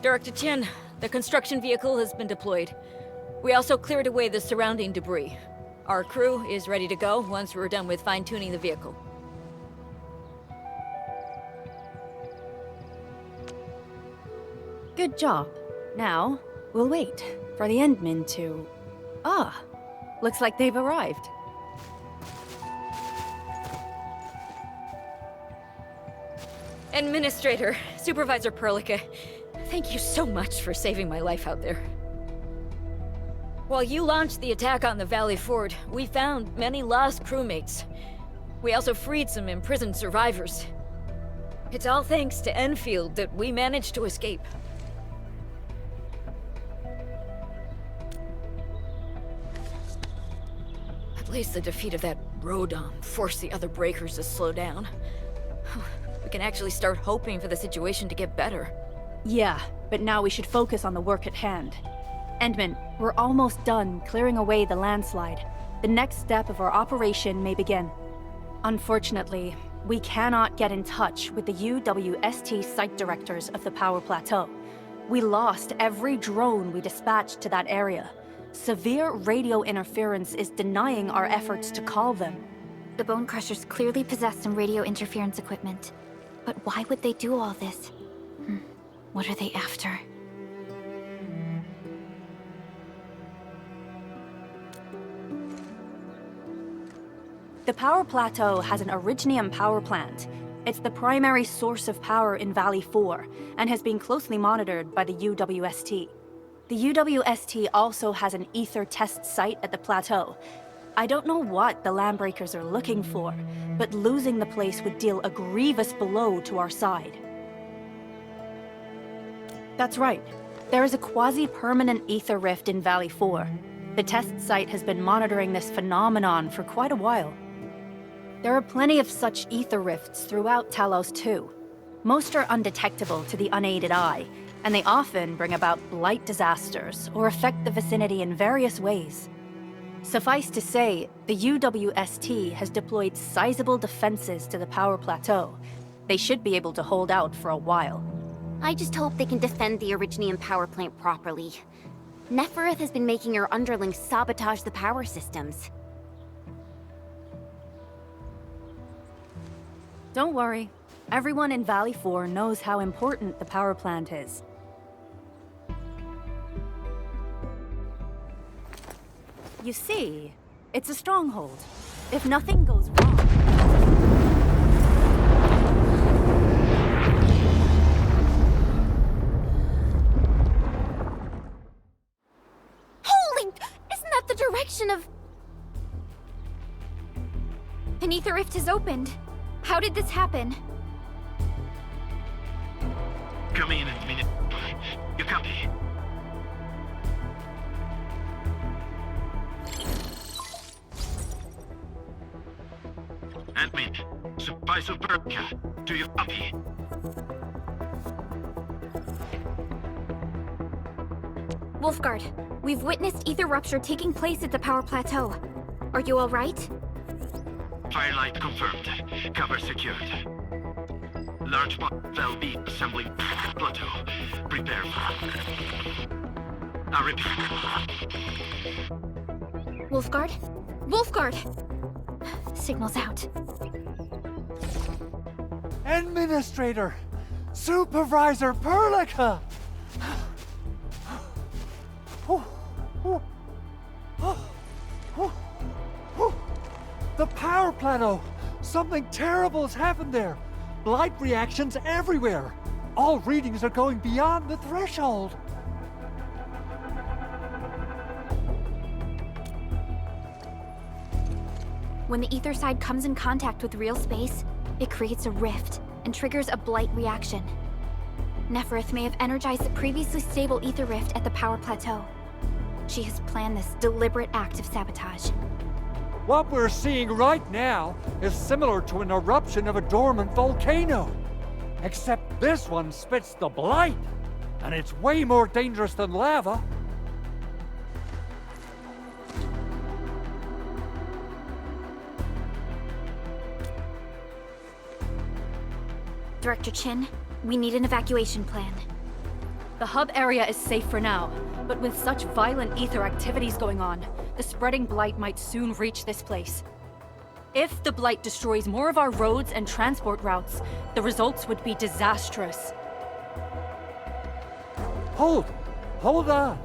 Director Chen, the construction vehicle has been deployed. We also cleared away the surrounding debris. Our crew is ready to go once we're done with fine-tuning the vehicle. Good job. Now, we'll wait for the Endmen to... Ah, looks like they've arrived. Administrator, Supervisor Perlica, thank you so much for saving my life out there. While you launched the attack on the Valley Ford, we found many lost crewmates. We also freed some imprisoned survivors. It's all thanks to Enfield that we managed to escape. At least the defeat of that Rodon forced the other breakers to slow down. We can actually start hoping for the situation to get better. Yeah, but now we should focus on the work at hand. Endman, we're almost done clearing away the landslide. The next step of our operation may begin. Unfortunately, we cannot get in touch with the UWST site directors of the Power Plateau. We lost every drone we dispatched to that area. Severe radio interference is denying our efforts to call them. The Bone Crushers clearly possess some radio interference equipment. But why would they do all this? What are they after? The Power Plateau has an Originium power plant. It's the primary source of power in Valley 4, and has been closely monitored by the UWST. The UWST also has an ether test site at the plateau. I don't know what the Landbreakers are looking for, but losing the place would deal a grievous blow to our side. That's right. There is a quasi-permanent ether rift in Valley 4. The test site has been monitoring this phenomenon for quite a while. There are plenty of such ether rifts throughout Talos too. Most are undetectable to the unaided eye, and they often bring about blight disasters or affect the vicinity in various ways. Suffice to say, the UWST has deployed sizable defenses to the Power Plateau. They should be able to hold out for a while. I just hope they can defend the Originium power plant properly. Nefereth has been making her underlings sabotage the power systems. Don't worry. Everyone in Valley 4 knows how important the power plant is. You see, it's a stronghold. If nothing goes wrong... Holy! Isn't that the direction of... An ether rift has opened. How did this happen? Come in a minute. You copy? Admin, Supervisor Perlica, do you copy? Wolfguard, we've witnessed ether rupture taking place at the Power Plateau. Are you all right? Firelight confirmed. Cover secured. Large part will be assembling plateau. Prepare for... I repeat. Wolfguard? Wolfguard! Signal's out. Administrator! Supervisor Perlica! The power plateau! Something terrible has happened there! Light reactions everywhere! All readings are going beyond the threshold! When the ether side comes in contact with real space, it creates a rift and triggers a blight reaction. Nefereth may have energized the previously stable ether rift at the power plateau. She has planned this deliberate act of sabotage. What we're seeing right now is similar to an eruption of a dormant volcano. Except this one spits the blight, and it's way more dangerous than lava. Director Chin, we need an evacuation plan. The hub area is safe for now, but with such violent ether activities going on, the spreading blight might soon reach this place. If the blight destroys more of our roads and transport routes, the results would be disastrous. Hold on.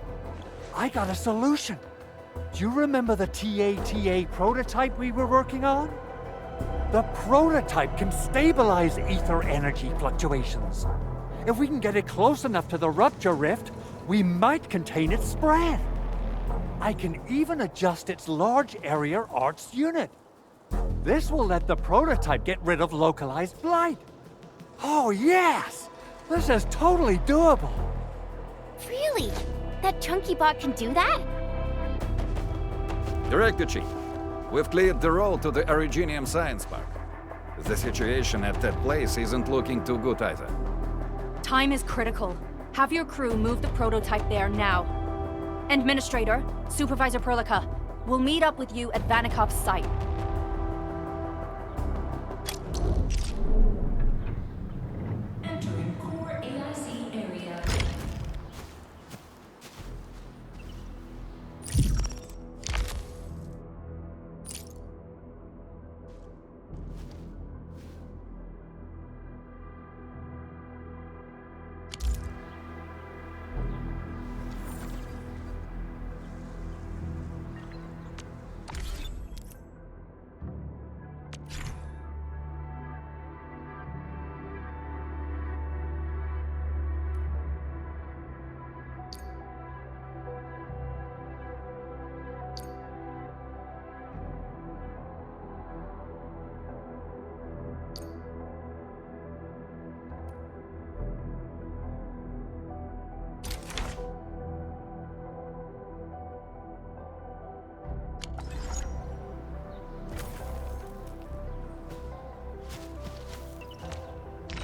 I got a solution. Do you remember the TATA prototype we were working on? The prototype can stabilize ether energy fluctuations. If we can get it close enough to the rupture rift, we might contain its spread. I can even adjust its large area arts unit. This will let the prototype get rid of localized blight. Oh yes! This is totally doable. Really? That chunky bot can do that? Director Chief, we've cleared the road to the Originium Science Park. The situation at that place isn't looking too good either. Time is critical. Have your crew move the prototype there now. Administrator, Supervisor Perlica, we'll meet up with you at Vanikov's site. Entering core AIC area.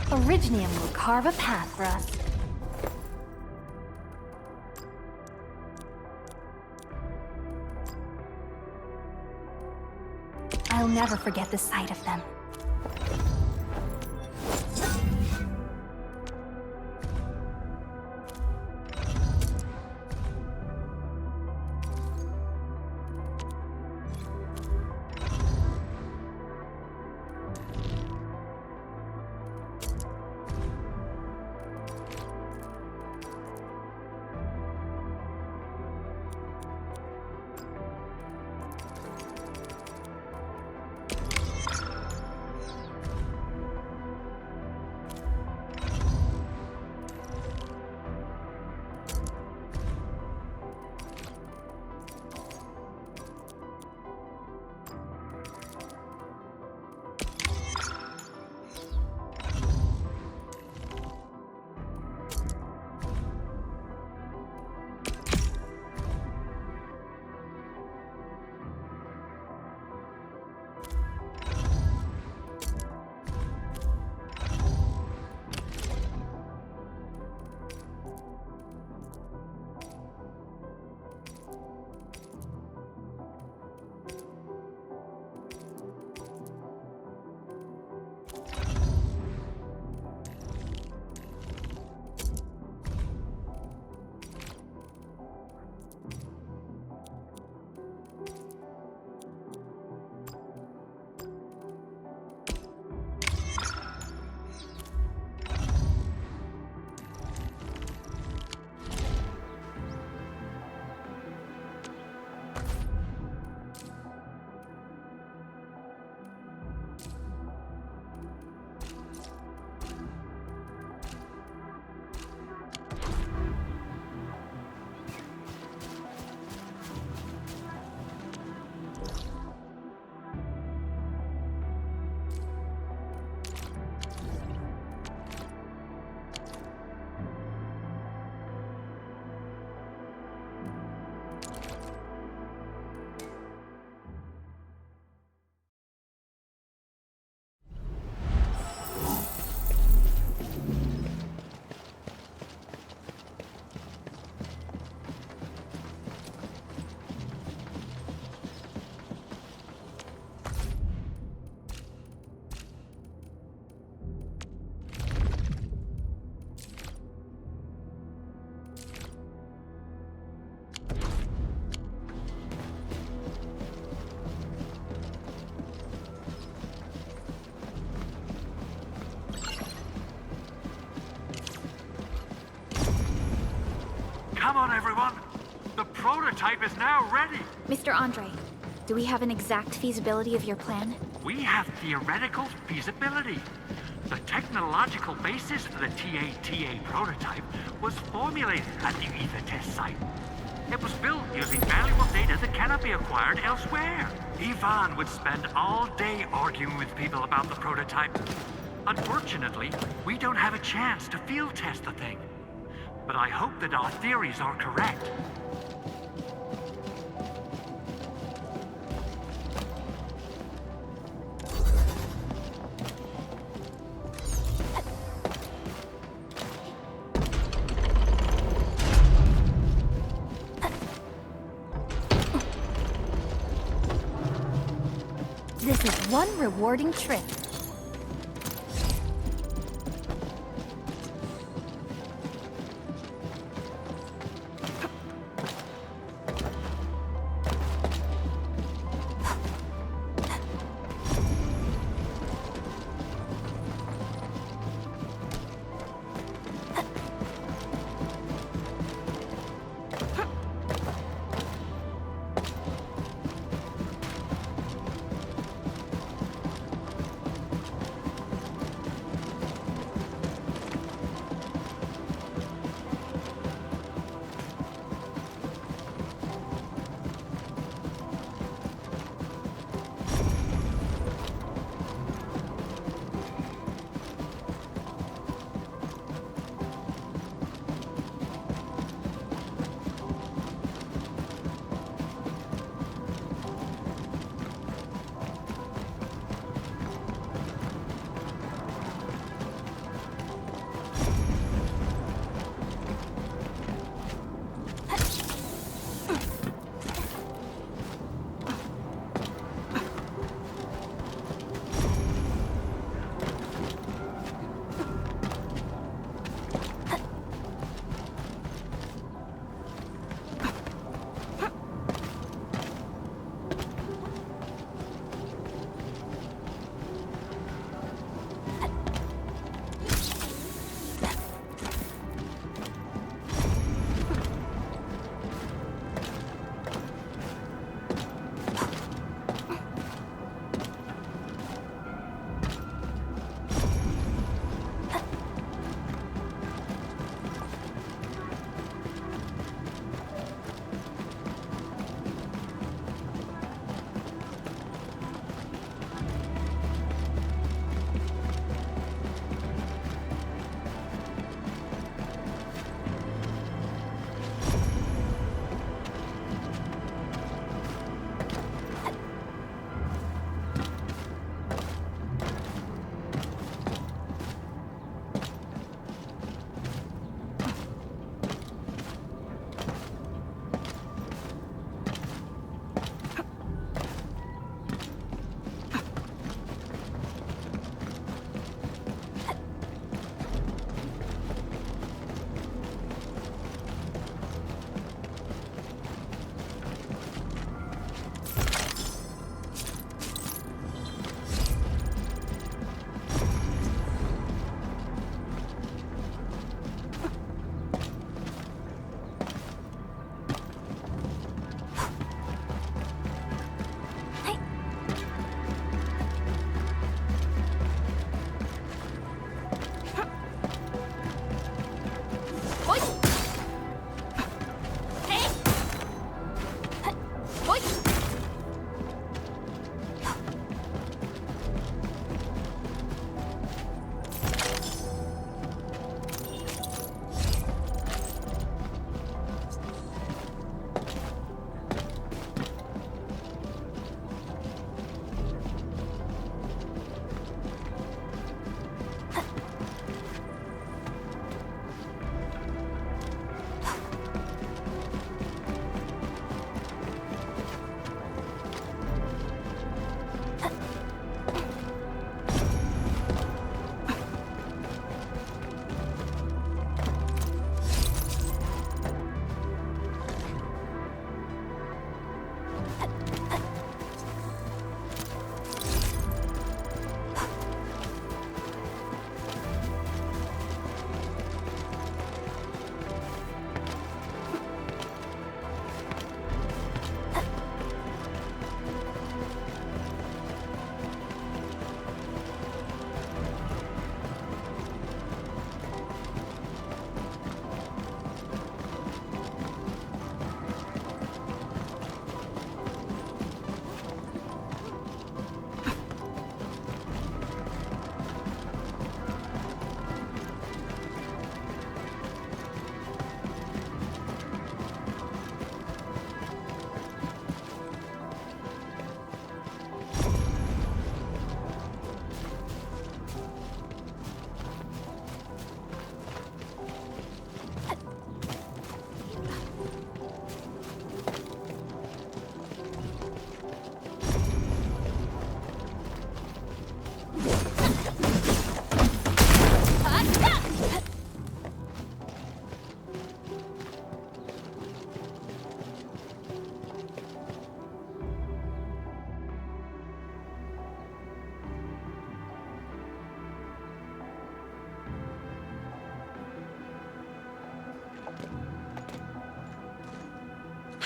Originium will carve a path for us. I'll never forget the sight of them. Come on, everyone. The prototype is now ready. Mr. Andre, do we have an exact feasibility of your plan? We have theoretical feasibility. The technological basis for the TA prototype was formulated at the Ether test site. It was built using valuable data that cannot be acquired elsewhere. Ivan would spend all day arguing with people about the prototype. Unfortunately, we don't have a chance to field test the thing. But I hope that our theories are correct. This is one rewarding trip.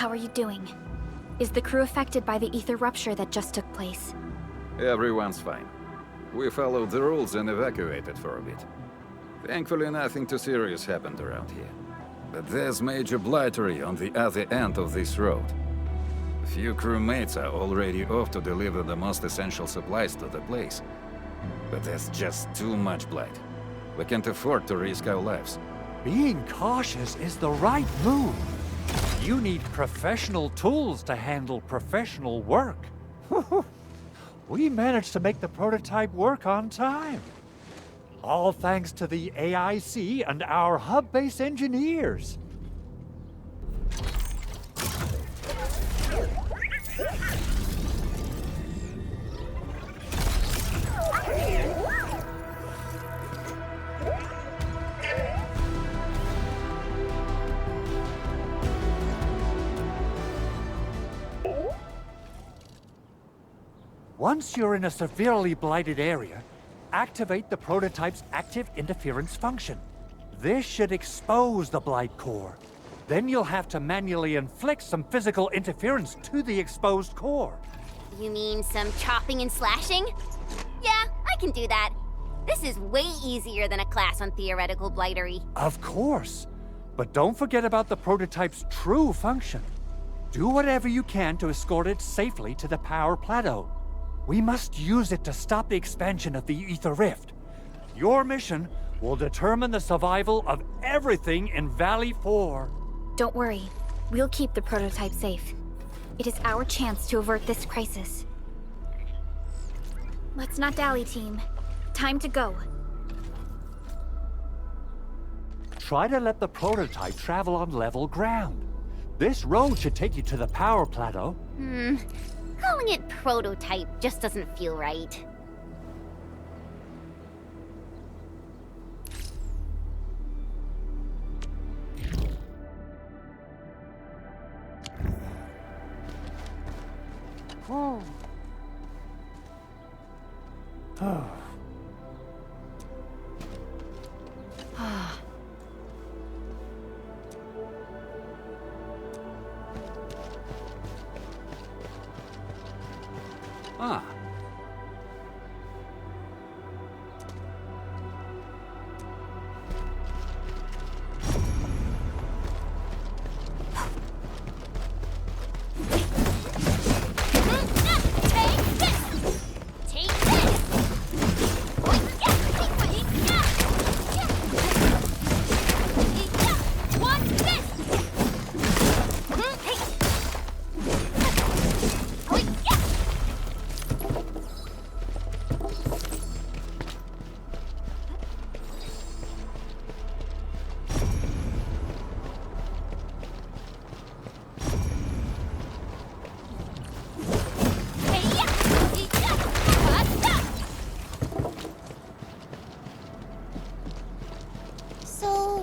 How are you doing? Is the crew affected by the ether rupture that just took place? Everyone's fine. We followed the rules and evacuated for a bit. Thankfully, nothing too serious happened around here. But there's major blightery on the other end of this road. A few crewmates are already off to deliver the most essential supplies to the place. But there's just too much blight. We can't afford to risk our lives. Being cautious is the right move. You need professional tools to handle professional work. We managed to make the prototype work on time. All thanks to the AIC and our hub-base engineers. Once you're in a severely blighted area, activate the prototype's active interference function. This should expose the blight core. Then you'll have to manually inflict some physical interference to the exposed core. You mean some chopping and slashing? Yeah, I can do that. This is way easier than a class on theoretical blightery. Of course. But don't forget about the prototype's true function. Do whatever you can to escort it safely to the power plateau. We must use it to stop the expansion of the Ether Rift. Your mission will determine the survival of everything in Valley 4. Don't worry. We'll keep the prototype safe. It is our chance to avert this crisis. Let's not dally, team. Time to go. Try to let the prototype travel on level ground. This road should take you to the power plateau. Calling it prototype just doesn't feel right. Ah.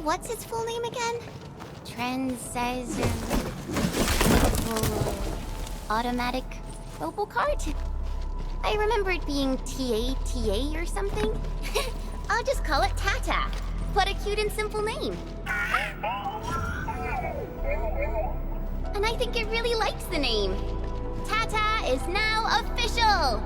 What's its full name again? Automatic robocart? I remember it being TATA or something. I'll just call it Tata. What a cute and simple name. And I think it really likes the name. Tata is now official!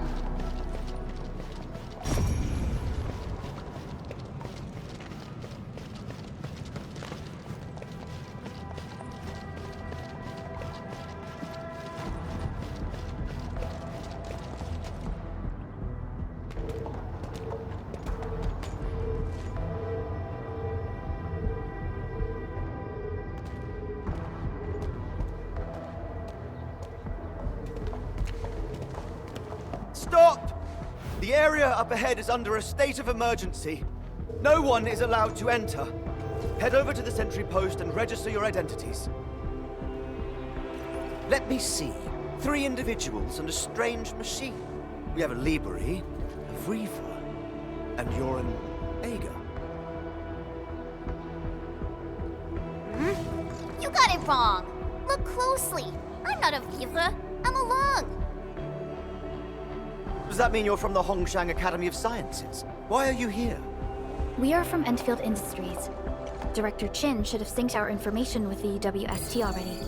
Stop! The area up ahead is under a state of emergency. No one is allowed to enter. Head over to the sentry post and register your identities. Let me see. 3 individuals and a strange machine. We have a Liberi, a Vriva, and you're an Aga. You got it wrong. Look closely. I'm not a Vriva. I'm a Lung. Does that mean you're from the Hongshang Academy of Sciences? Why are you here? We are from Endfield Industries. Director Chin should have synced our information with the WST already.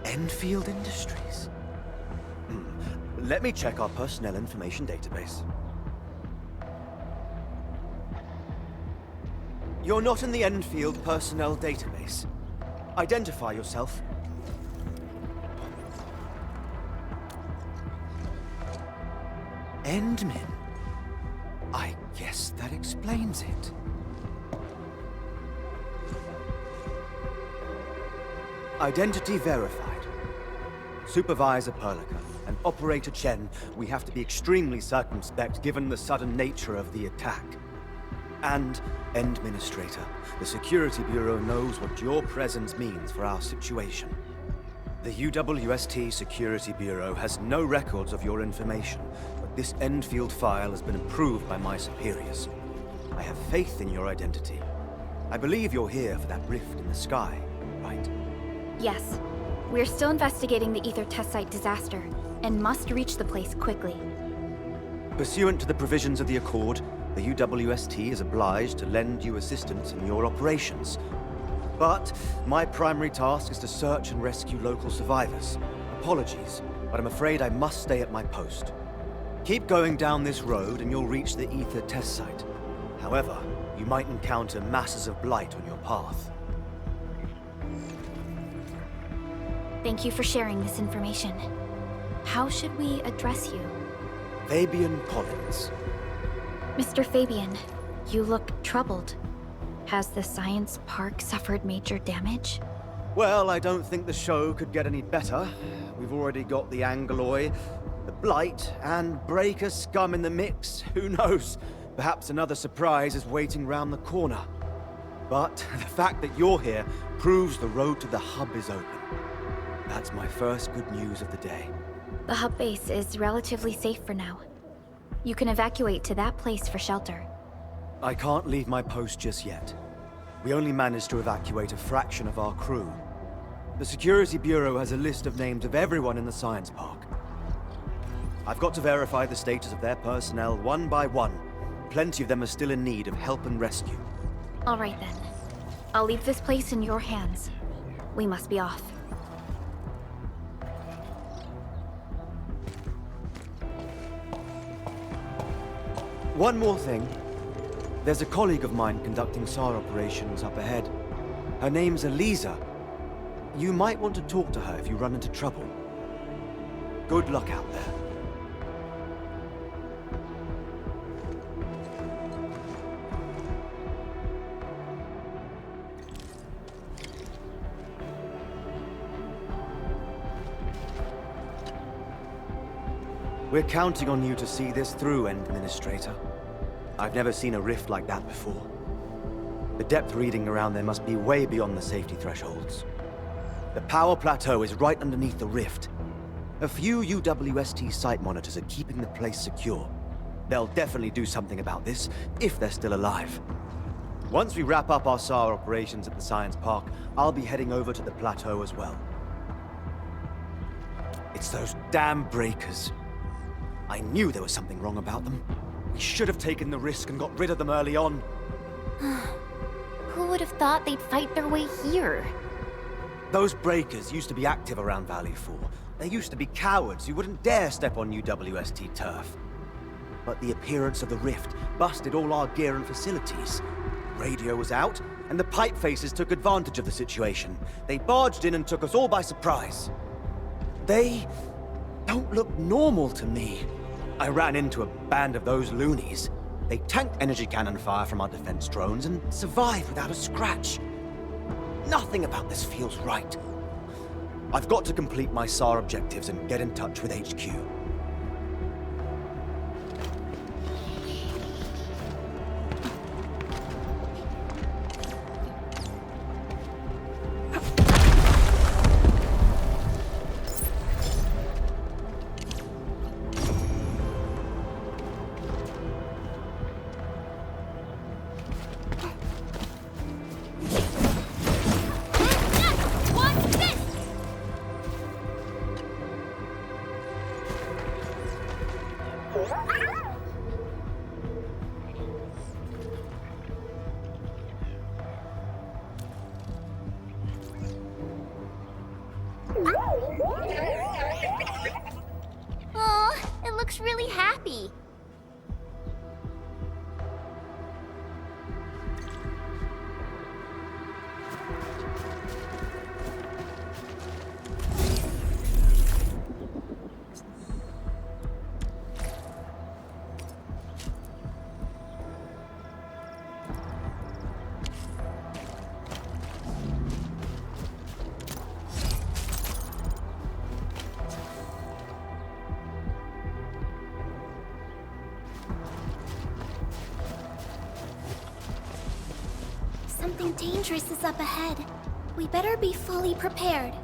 Enfield Industries. Let me check our personnel information database. You're not in the Enfield personnel database. Identify yourself. Endmin. I guess that explains it. Identity verified. Supervisor Perlica and Operator Chen, we have to be extremely circumspect given the sudden nature of the attack. And Administrator, the Security Bureau knows what your presence means for our situation. The UWST Security Bureau has no records of your information, but this Enfield file has been approved by my superiors. I have faith in your identity. I believe you're here for that rift in the sky, right? Yes. We're still investigating the Ether test site disaster, and must reach the place quickly. Pursuant to the provisions of the Accord, the UWST is obliged to lend you assistance in your operations. But my primary task is to search and rescue local survivors. Apologies, but I'm afraid I must stay at my post. Keep going down this road and you'll reach the Ether test site. However, you might encounter masses of blight on your path. Thank you for sharing this information. How should we address you? Fabian Collins. Mr. Fabian, you look troubled. Has the science park suffered major damage? Well, I don't think the show could get any better. We've already got the Angeloy, the Blight, and Breaker scum in the mix. Who knows? Perhaps another surprise is waiting round the corner. But the fact that you're here proves the road to the hub is open. That's my first good news of the day. The hub base is relatively safe for now. You can evacuate to that place for shelter. I can't leave my post just yet. We only managed to evacuate a fraction of our crew. The Security Bureau has a list of names of everyone in the science park. I've got to verify the status of their personnel one by one. Plenty of them are still in need of help and rescue. All right then. I'll leave this place in your hands. We must be off. One more thing. There's a colleague of mine conducting SAR operations up ahead. Her name's Eliza. You might want to talk to her if you run into trouble. Good luck out there. We're counting on you to see this through, Administrator. I've never seen a rift like that before. The depth reading around there must be way beyond the safety thresholds. The power plateau is right underneath the rift. A few UWST site monitors are keeping the place secure. They'll definitely do something about this, if they're still alive. Once we wrap up our SAR operations at the science park, I'll be heading over to the plateau as well. It's those damn breakers. I knew there was something wrong about them. We should have taken the risk and got rid of them early on. Who would have thought they'd fight their way here? Those breakers used to be active around Valley 4. They used to be cowards who wouldn't dare step on UWST turf. But the appearance of the rift busted all our gear and facilities. Radio was out, and the pipe faces took advantage of the situation. They barged in and took us all by surprise. They don't look normal to me. I ran into a band of those loonies. They tanked energy cannon fire from our defense drones and survived without a scratch. Nothing about this feels right. I've got to complete my SAR objectives and get in touch with HQ. Oh, it looks really happy. Something dangerous is up ahead. We better be fully prepared.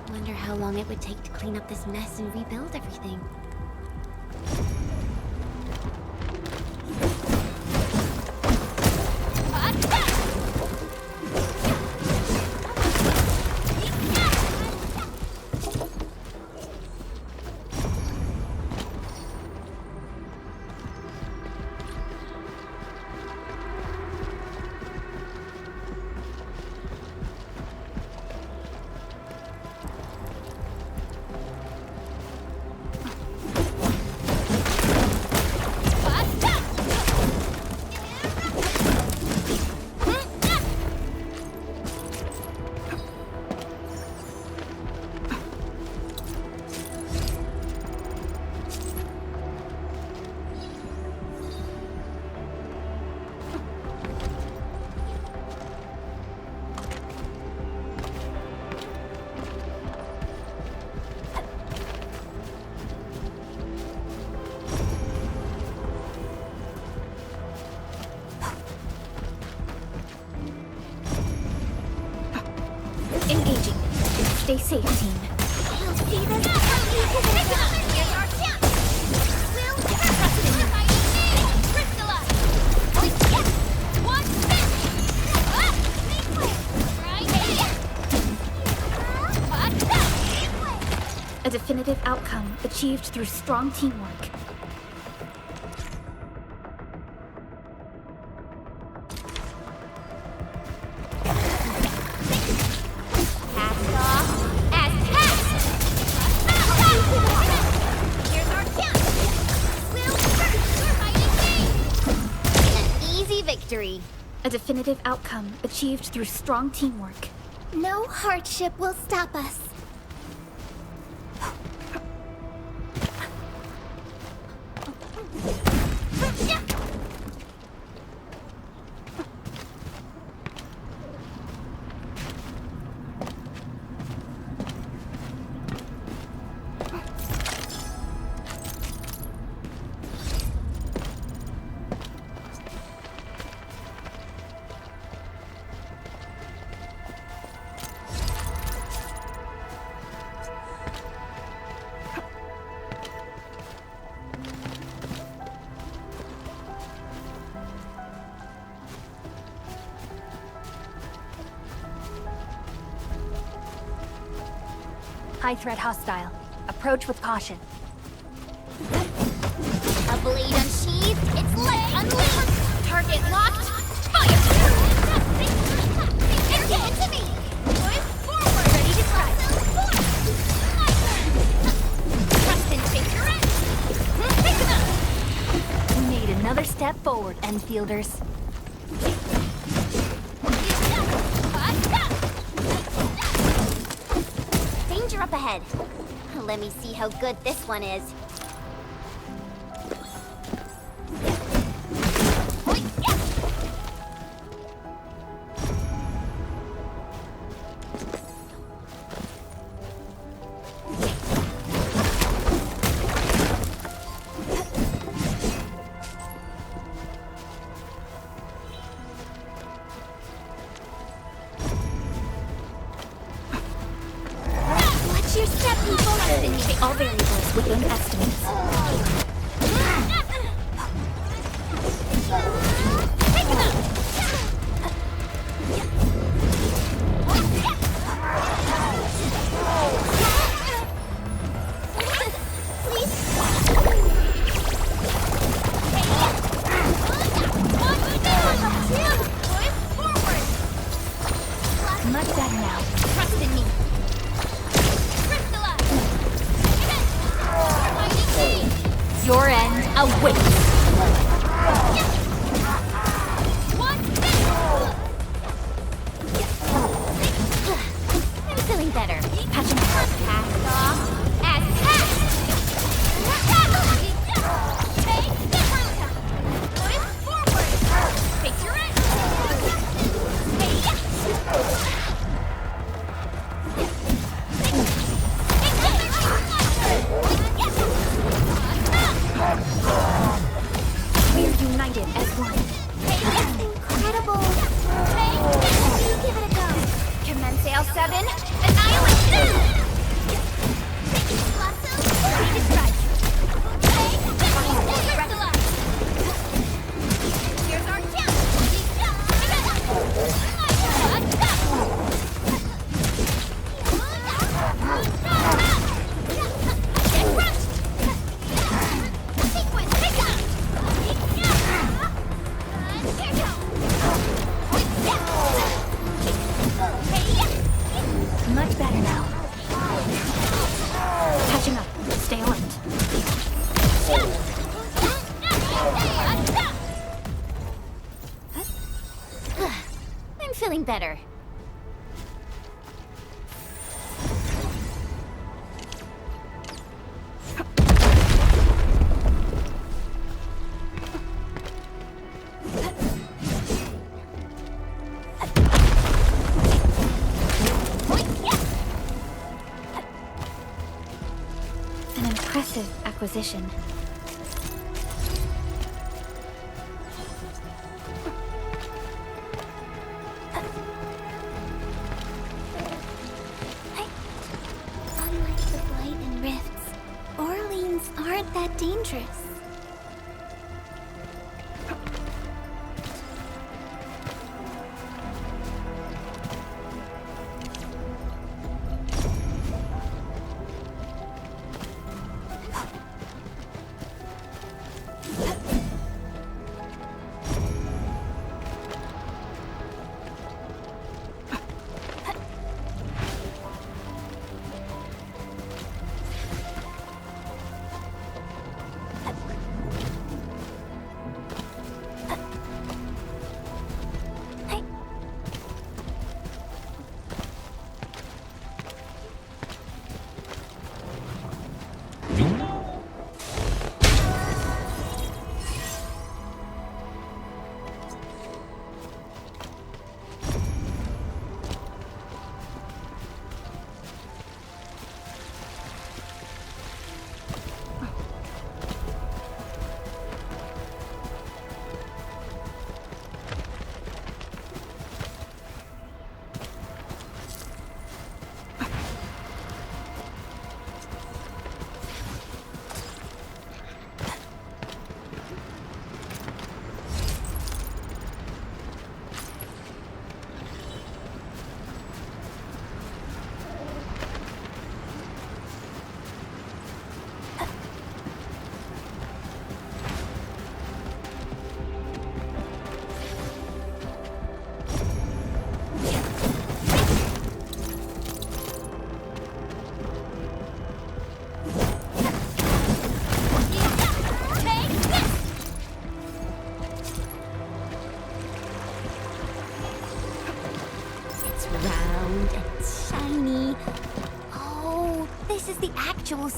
Wonder how long it would take to clean up this mess and rebuild everything. Engaging. Stay safe, team. You'll see this. Here's our chance. We'll trust in you. Crystallize. One spin. A definitive outcome achieved through strong teamwork. Victory. A definitive outcome achieved through strong teamwork. No hardship will stop us. High threat hostile. Approach with caution. A blade unsheathed. It's lit. Unleashed. Target locked. Fire! Get into me. Push forward. Ready to try. Trust and take your end. Pick them up. We made another step forward, Enfielders. Danger up ahead. Let me see how good this one is. Watch your step, people! Estimate all variables within estimates. Pick him up! Much better now. Trust in me. Your end awaits. I'm feeling better. Patching up. Cast off as cast. Take the route. Going forward. Face your end. We're united as one. Incredible. You give it a go. Commence L7. Annihilation. Ready to strike. Here's our chance. Much better now. Patching up. Stay alert. I'm feeling better. An impressive acquisition. Unlike the Blight and Rifts, Orleans aren't that dangerous.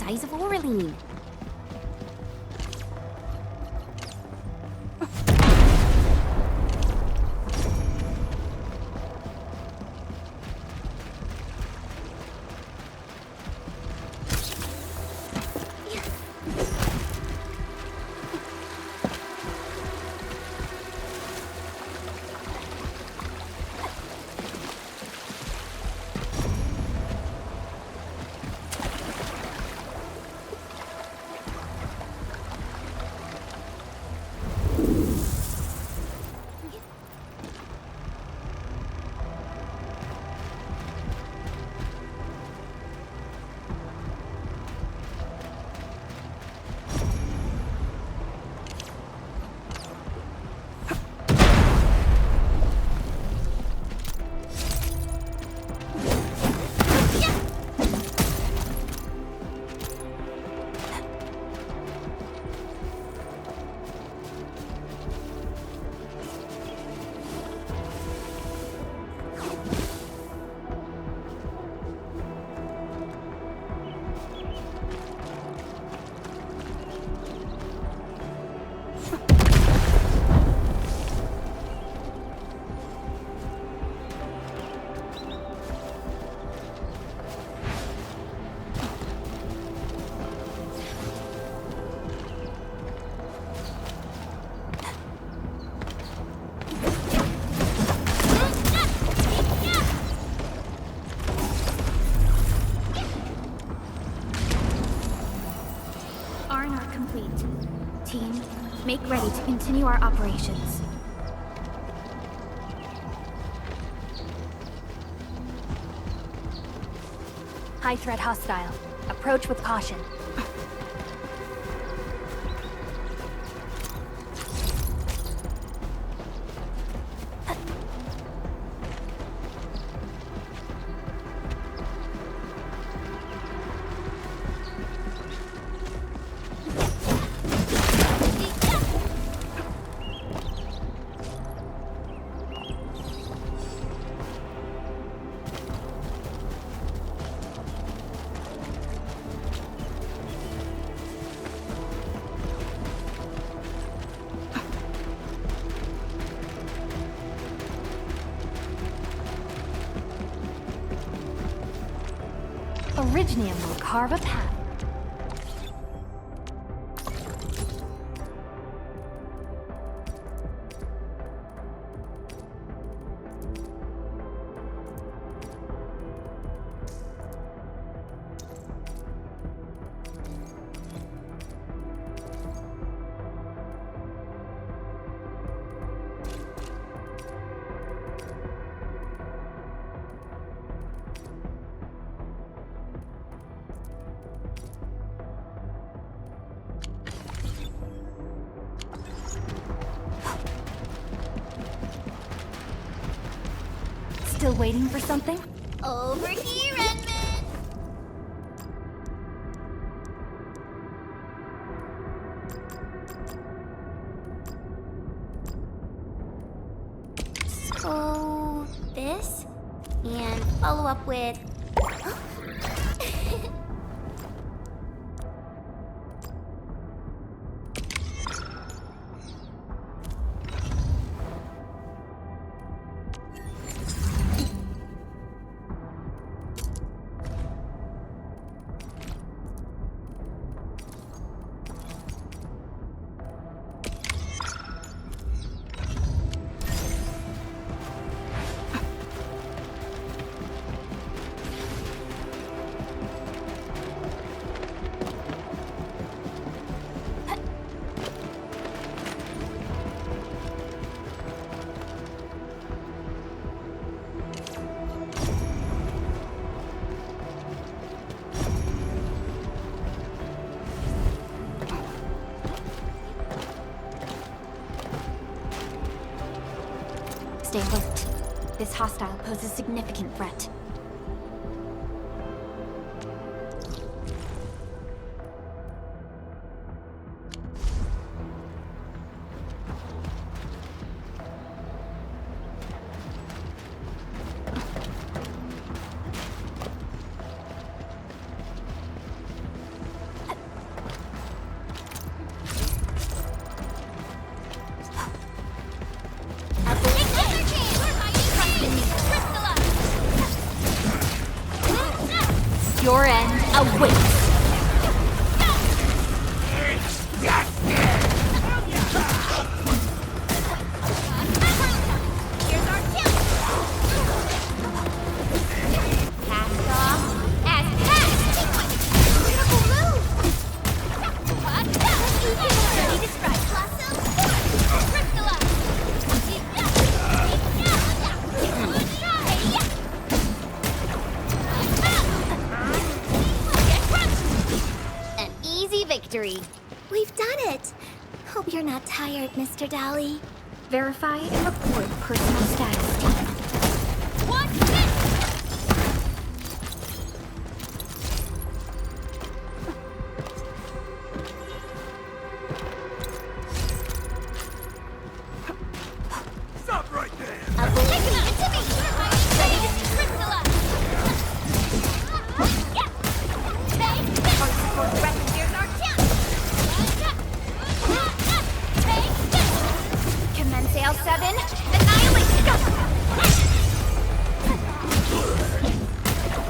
size of Aureline. Team, make ready to continue our operations. High threat hostile. Approach with caution. Originium will carve a path. Still waiting for something? Over here, Edmund! So, this? And follow up with... Stay alert. This hostile poses significant threat. awaits! Here's our chance! Cast off as cast! Beautiful move! Ready to strike. Blossom! Crystallize! An easy victory. We've done it. Hope you're not tired, Mr. Dolly. Verify and report personal status. What's this? Stop right there! A blink to me! Ready to crystallize! Yeah! Take this! Our support threat, here's our chance! Take this! Commence L7, annihilation!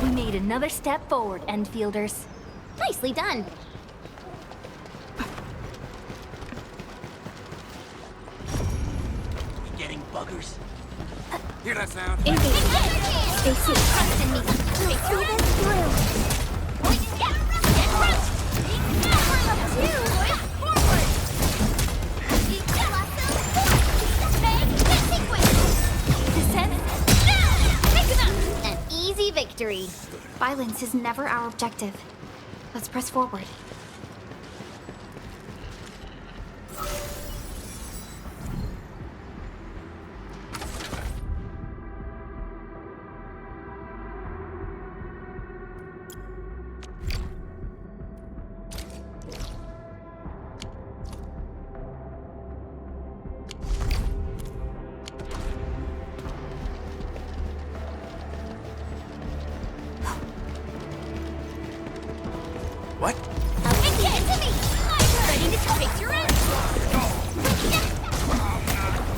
We made another step forward, Endfielders. Nicely done. Getting buggers. Hear that sound? Engage. Stay safe. Trust in me. We'll see this through. Get ready! Forward up two! Forward! Take the sequence! Descent. Pick them up! An easy victory. Violence is never our objective. Let's press forward. What? Get to me! Ready to take your end!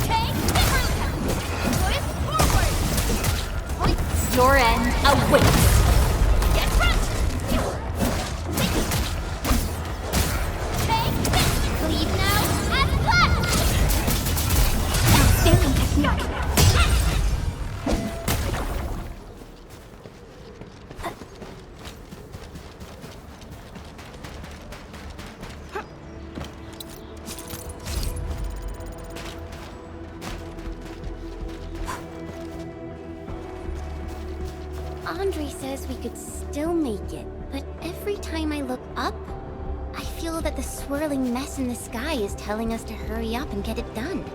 Take the Push forward! Your end awaits. Get crushed! Take this! Leave now as left! Outstanding technique. Andre says we could still make it, but every time I look up, I feel that the swirling mess in the sky is telling us to hurry up and get it done.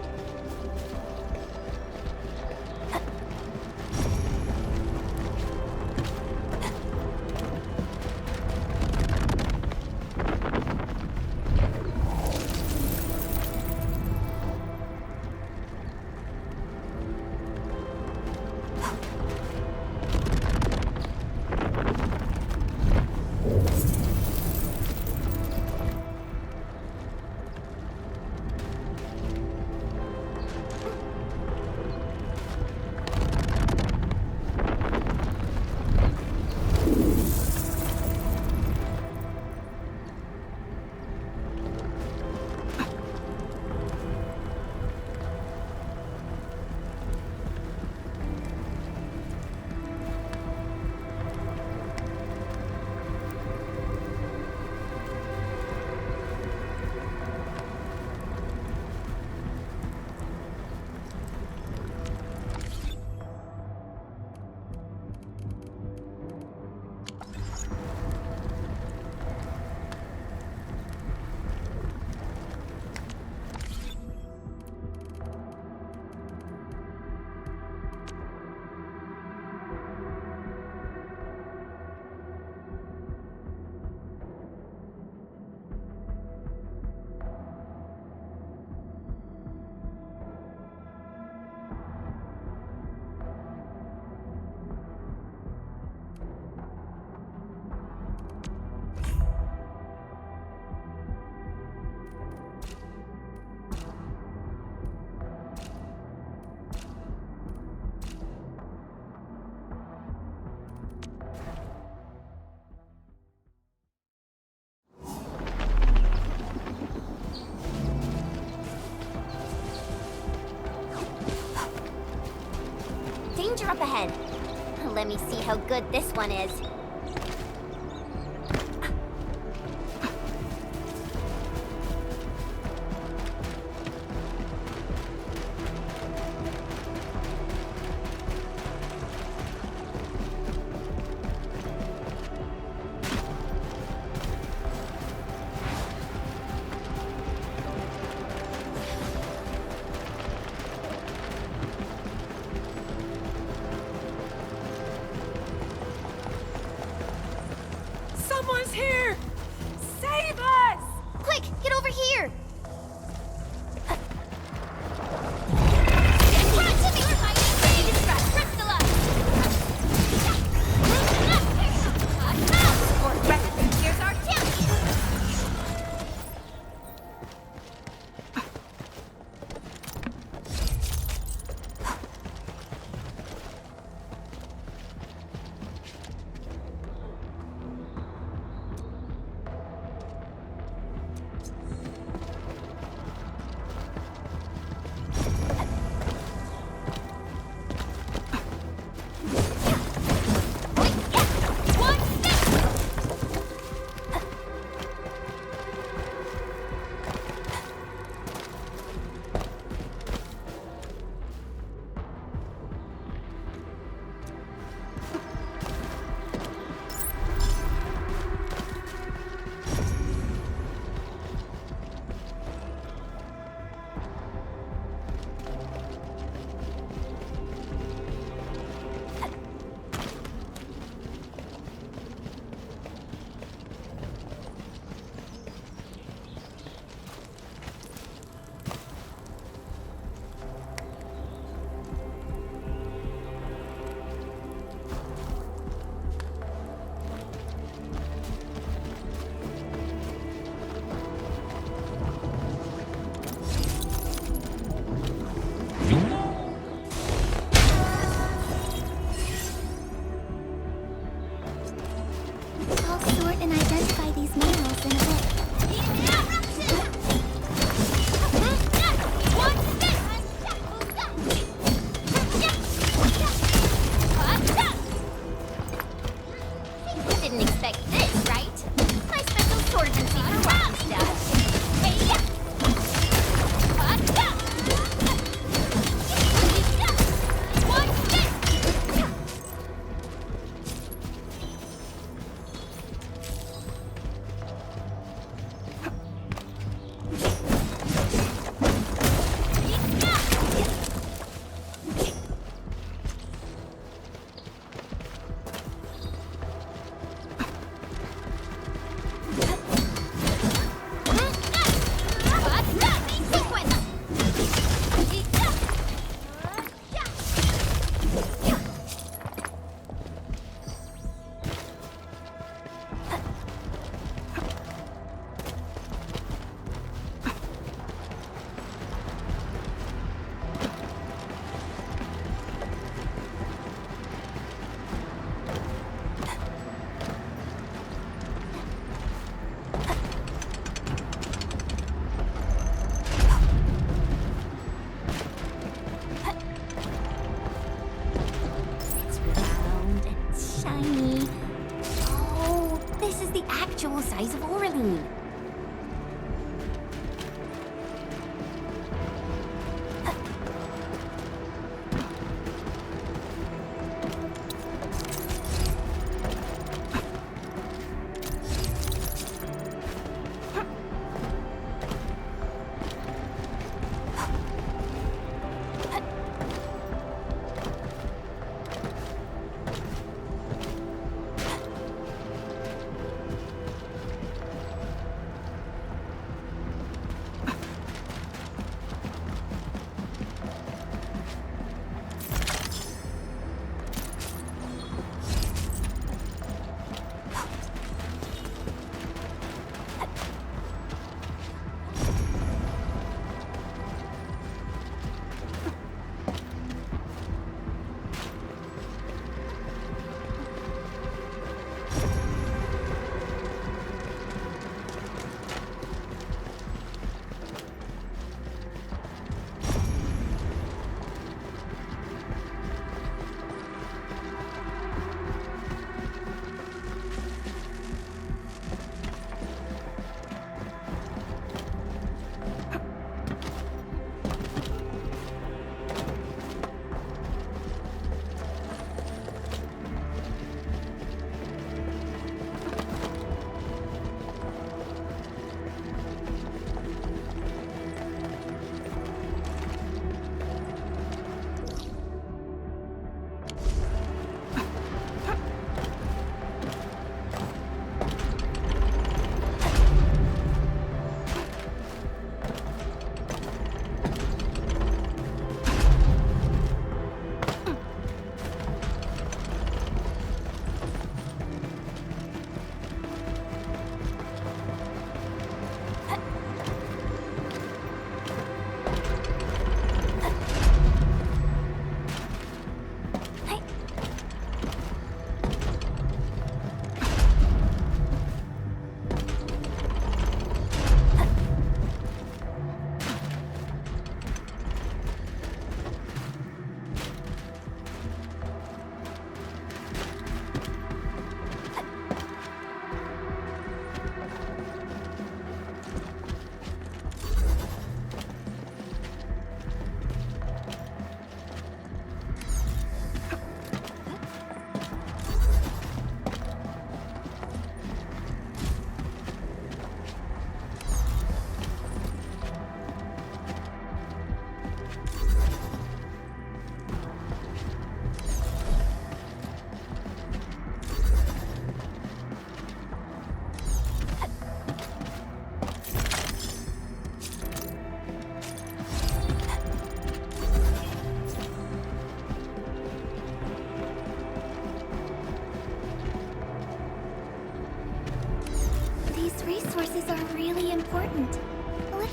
up ahead. Let me see how good this one is.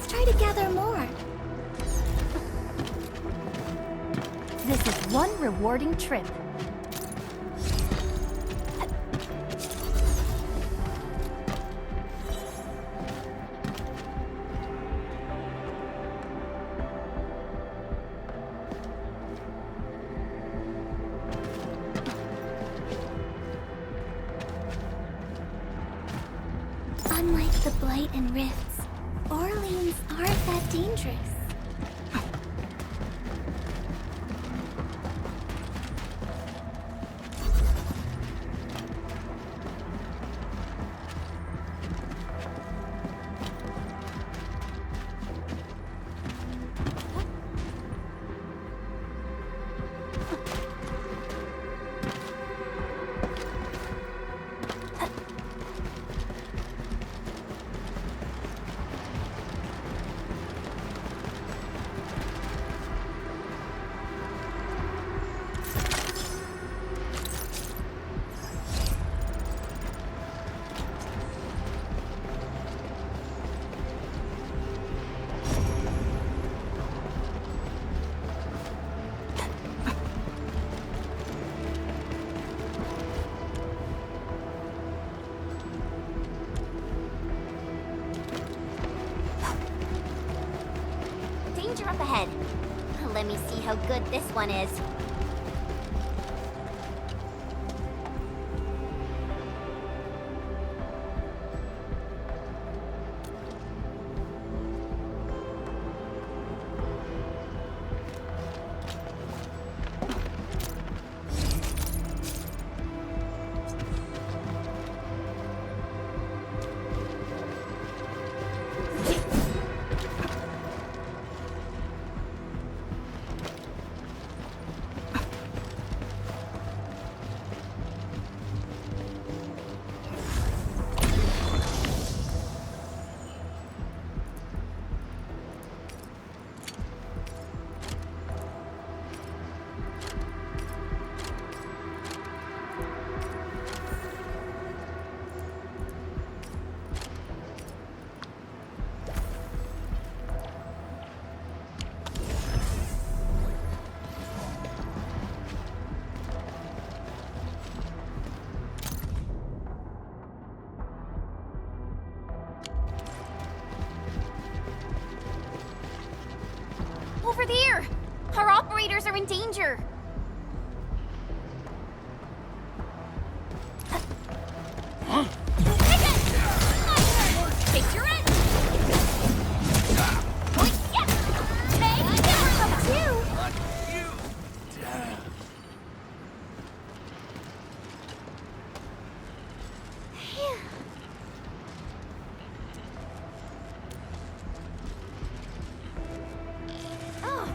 Let's try to gather more. This is one rewarding trip. Unlike the Blight and Rifts, Orleans aren't that dangerous. Danger up ahead. Let me see how good this one is. Over there! Our operators are in danger! Picture it! Oh, yeah! Hey, we're up too! Phew. Oh.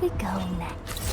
we go next?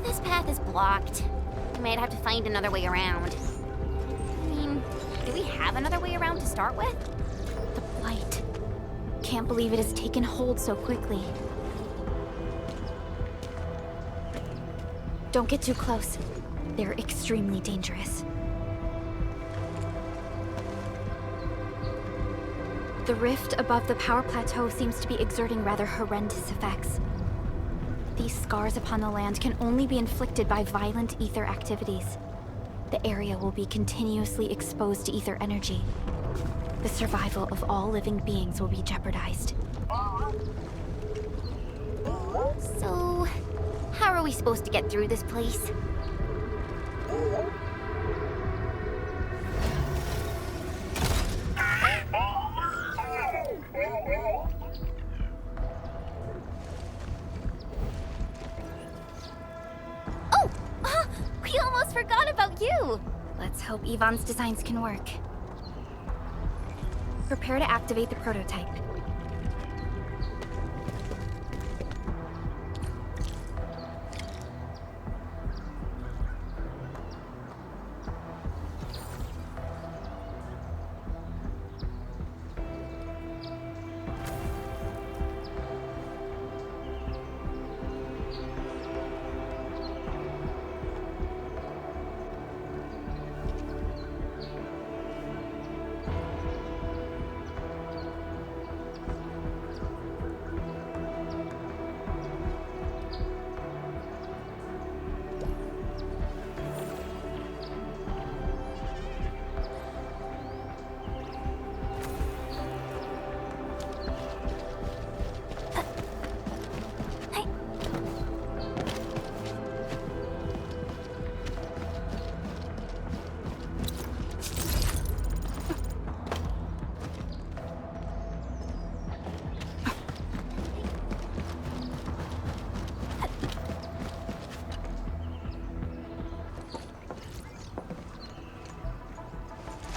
This path is blocked. We might have to find another way around. I mean, do we have another way around to start with? The blight. Can't believe it has taken hold so quickly. Don't get too close. They're extremely dangerous. The rift above the power plateau seems to be exerting rather horrendous effects. These scars upon the land can only be inflicted by violent ether activities. The area will be continuously exposed to ether energy. The survival of all living beings will be jeopardized. So, how are we supposed to get through this place? We almost forgot about you! Let's hope Yvonne's designs can work. Prepare to activate the prototype.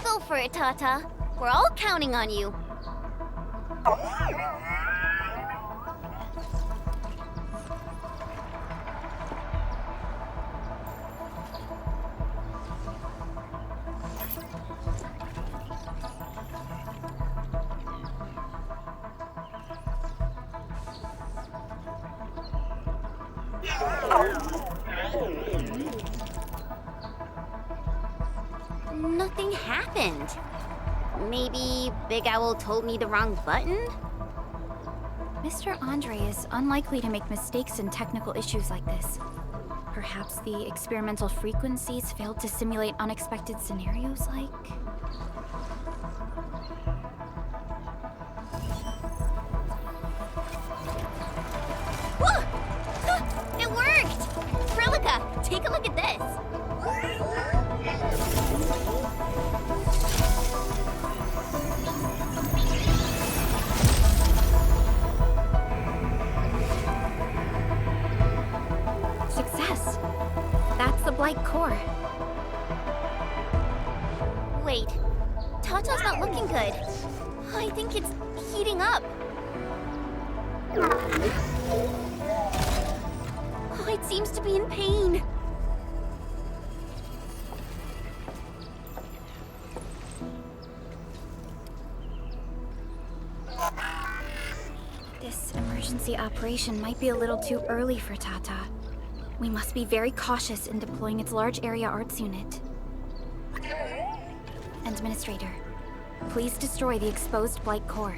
Go for it, Tata. We're all counting on you. Nothing happened. Maybe Big Owl told me the wrong button? Mr. Andre is unlikely to make mistakes in technical issues like this. Perhaps the experimental frequencies failed to simulate unexpected scenarios like... Whoa! It worked! Prilica, take a look at this. Success! That's the Blight core. Wait, Tata's not looking good. I think it's heating up. Oh, it seems to be in pain. This emergency operation might be a little too early for Tata. We must be very cautious in deploying its large area arts unit. Administrator, please destroy the exposed Blight core.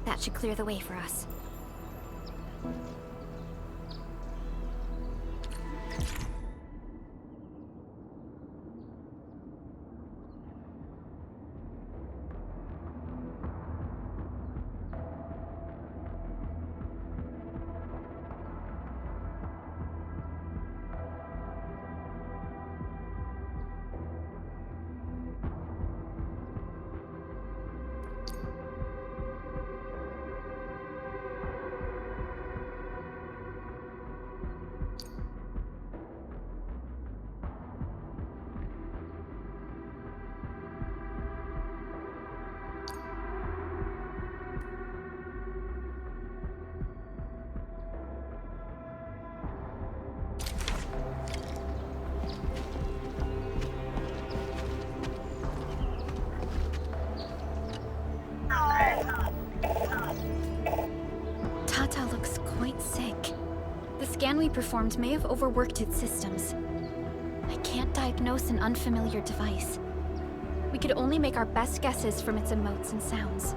That should clear the way for us. Tata looks quite sick. The scan we performed may have overworked its systems. I can't diagnose an unfamiliar device. We could only make our best guesses from its emotes and sounds.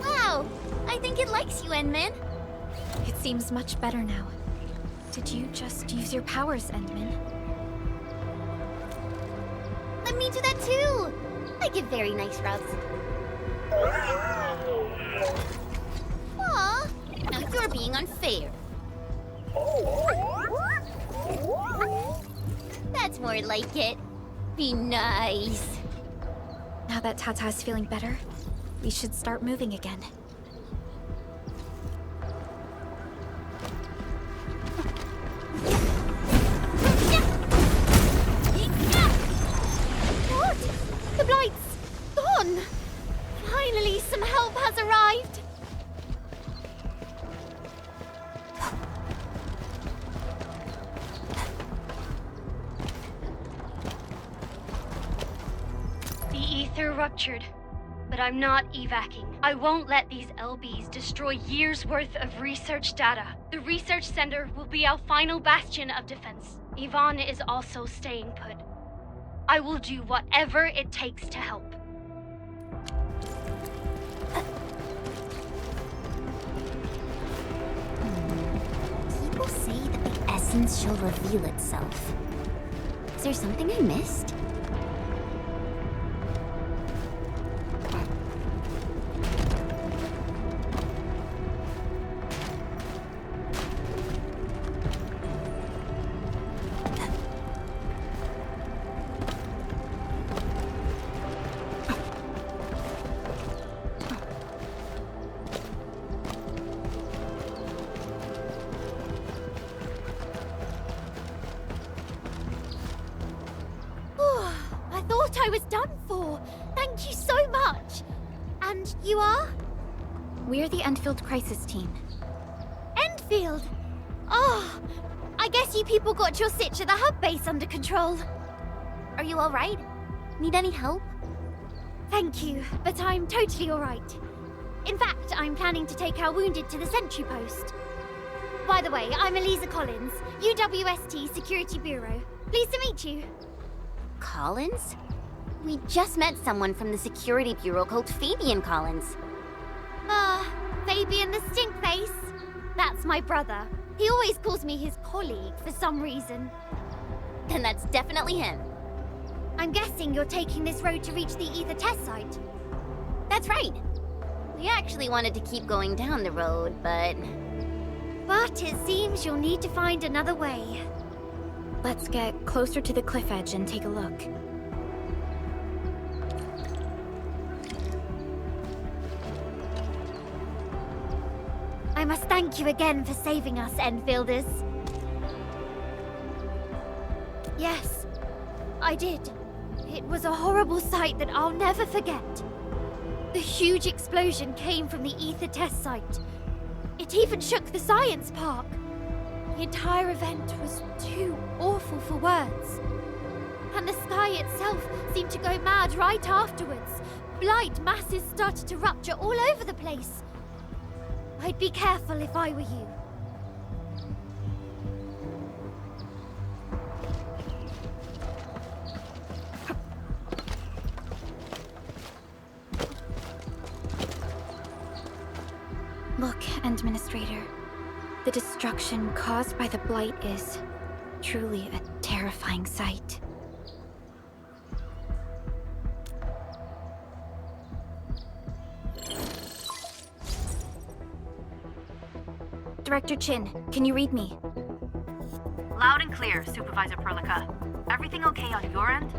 Wow, I think it likes you, Endman. It seems much better now. Did you just use your powers, Endman? Let me do that too. I give very nice rubs. Aw, now you're being unfair. That's more like it. Be nice. Now that Tata is feeling better, we should start moving again. What? The Blight's gone! Finally, some help has arrived! The ether ruptured, but I'm not evacing. I won't let these LBs destroy years' worth of research data. The research center will be our final bastion of defense. Yvonne is also staying put. I will do whatever it takes to help. People say that the essence shall reveal itself. Is there something I missed? for. Thank you so much. And you are? We're the Endfield Crisis Team. Endfield! Oh, I guess you people got your sitch at the hub base under control. Are you alright? Need any help? Thank you, but I'm totally alright. In fact, I'm planning to take our wounded to the sentry post. By the way, I'm Eliza Collins, UWST Security Bureau. Pleased to meet you. Collins? We just met someone from the Security Bureau called Fabian Collins. Fabian the Stinkface. That's my brother. He always calls me his colleague for some reason. Then that's definitely him. I'm guessing you're taking this road to reach the Ether test site. That's right. We actually wanted to keep going down the road, but it seems you'll need to find another way. Let's get closer to the cliff edge and take a look. I must thank you again for saving us, Enfielders. Yes, I did. It was a horrible sight that I'll never forget. The huge explosion came from the Ether test site. It even shook the science park. The entire event was too awful for words. And the sky itself seemed to go mad right afterwards. Blight masses started to rupture all over the place. I'd be careful if I were you. Look, Administrator. The destruction caused by the Blight is truly a terrifying sight. Director Chin, can you read me? Loud and clear, Supervisor Perlica. Everything okay on your end?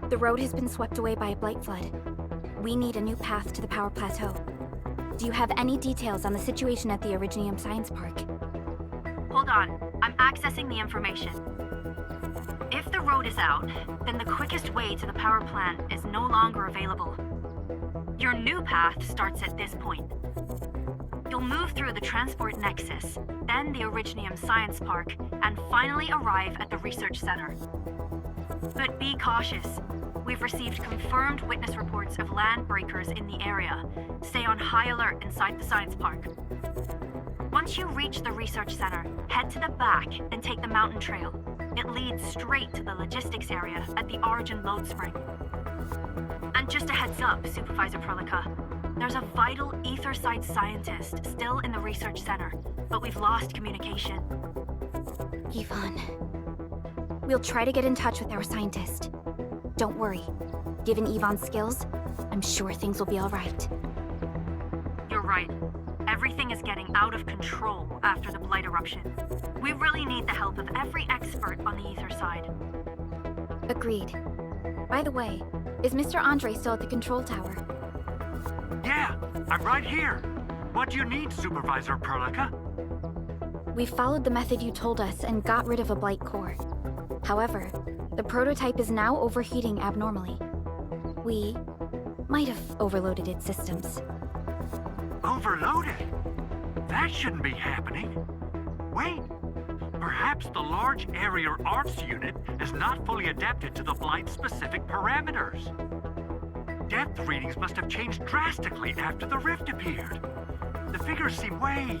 The road has been swept away by a blight flood. We need a new path to the power plateau. Do you have any details on the situation at the Originium Science Park? Hold on, I'm accessing the information. If the road is out, then the quickest way to the power plant is no longer available. Your new path starts at this point. You'll move through the Transport Nexus, then the Originium Science Park, and finally arrive at the Research Center. But be cautious. We've received confirmed witness reports of land breakers in the area. Stay on high alert inside the Science Park. Once you reach the Research Center, head to the back and take the mountain trail. It leads straight to the logistics area at the Origin Load Spring. And just a heads up, Supervisor Perlica. There's a vital Etherside scientist still in the Research Center, but we've lost communication. Yvonne. We'll try to get in touch with our scientist. Don't worry. Given Yvonne's skills, I'm sure things will be all right. You're right. Everything is getting out of control after the Blight eruption. We really need the help of every expert on the Ether side. Agreed. By the way, is Mr. Andre still at the control tower? Yeah, I'm right here. What do you need, Supervisor Perlica? We followed the method you told us and got rid of a Blight core. However, the prototype is now overheating abnormally. We might have overloaded its systems. Overloaded? That shouldn't be happening. Wait, perhaps the large area arts unit is not fully adapted to the Blight's specific parameters. Depth readings must have changed drastically after the rift appeared. The figures seem way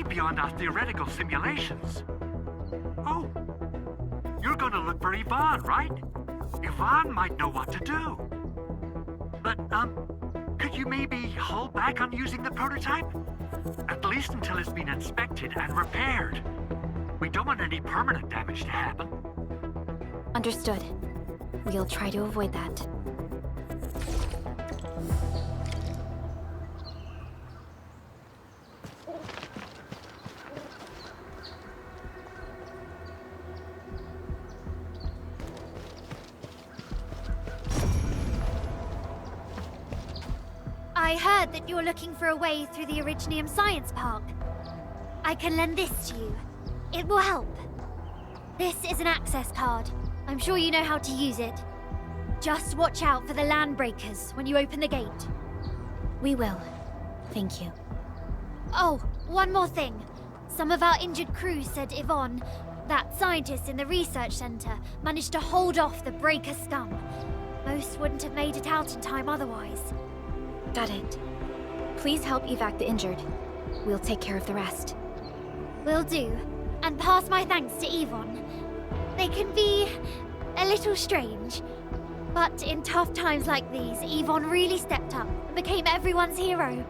beyond our theoretical simulations. Oh, you're gonna look for Yvonne, right? Yvonne might know what to do. But, could you maybe hold back on using the prototype? At least until it's been inspected and repaired. We don't want any permanent damage to happen. Understood. We'll try to avoid that. I heard that you're looking for a way through the Originium Science Park. I can lend this to you. It will help. This is an access card. I'm sure you know how to use it. Just watch out for the landbreakers when you open the gate. We will. Thank you. Oh, one more thing. Some of our injured crew said Yvonne, that scientist in the research center, managed to hold off the breaker scum. Most wouldn't have made it out in time otherwise. Got it. Please help evac the injured. We'll take care of the rest. Will do. And pass my thanks to Yvonne. They can be a little strange. But in tough times like these, Yvonne really stepped up and became everyone's hero.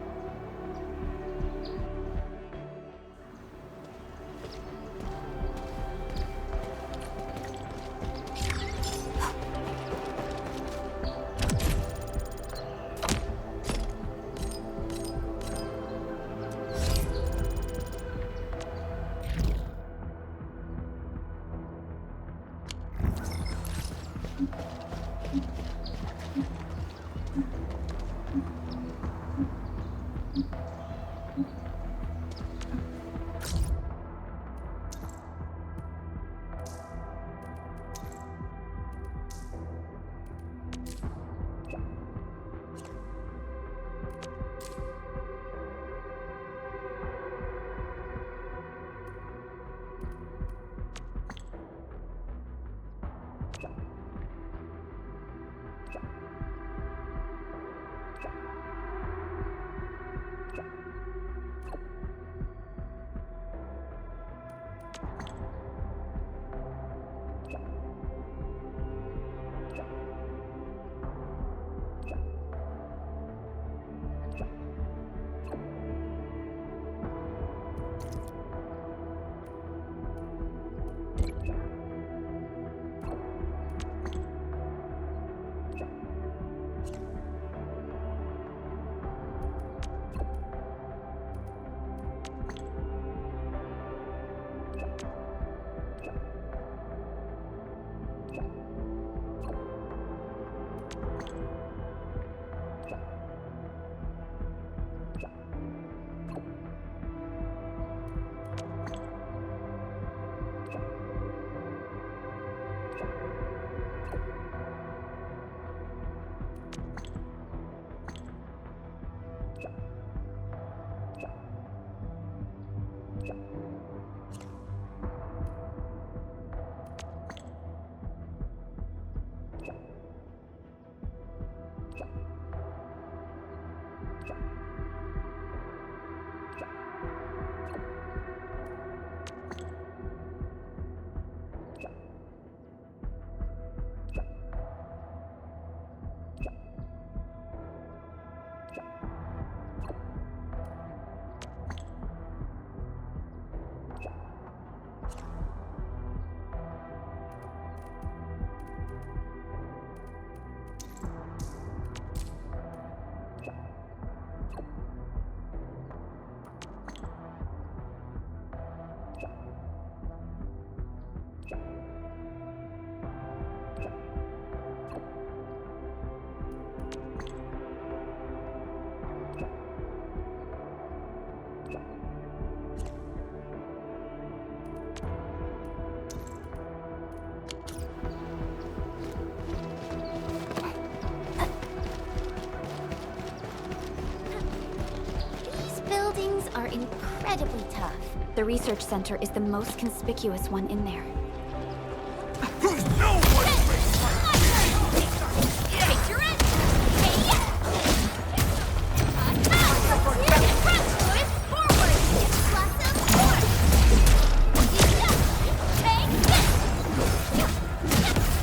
Are incredibly tough. The research center is the most conspicuous one in there.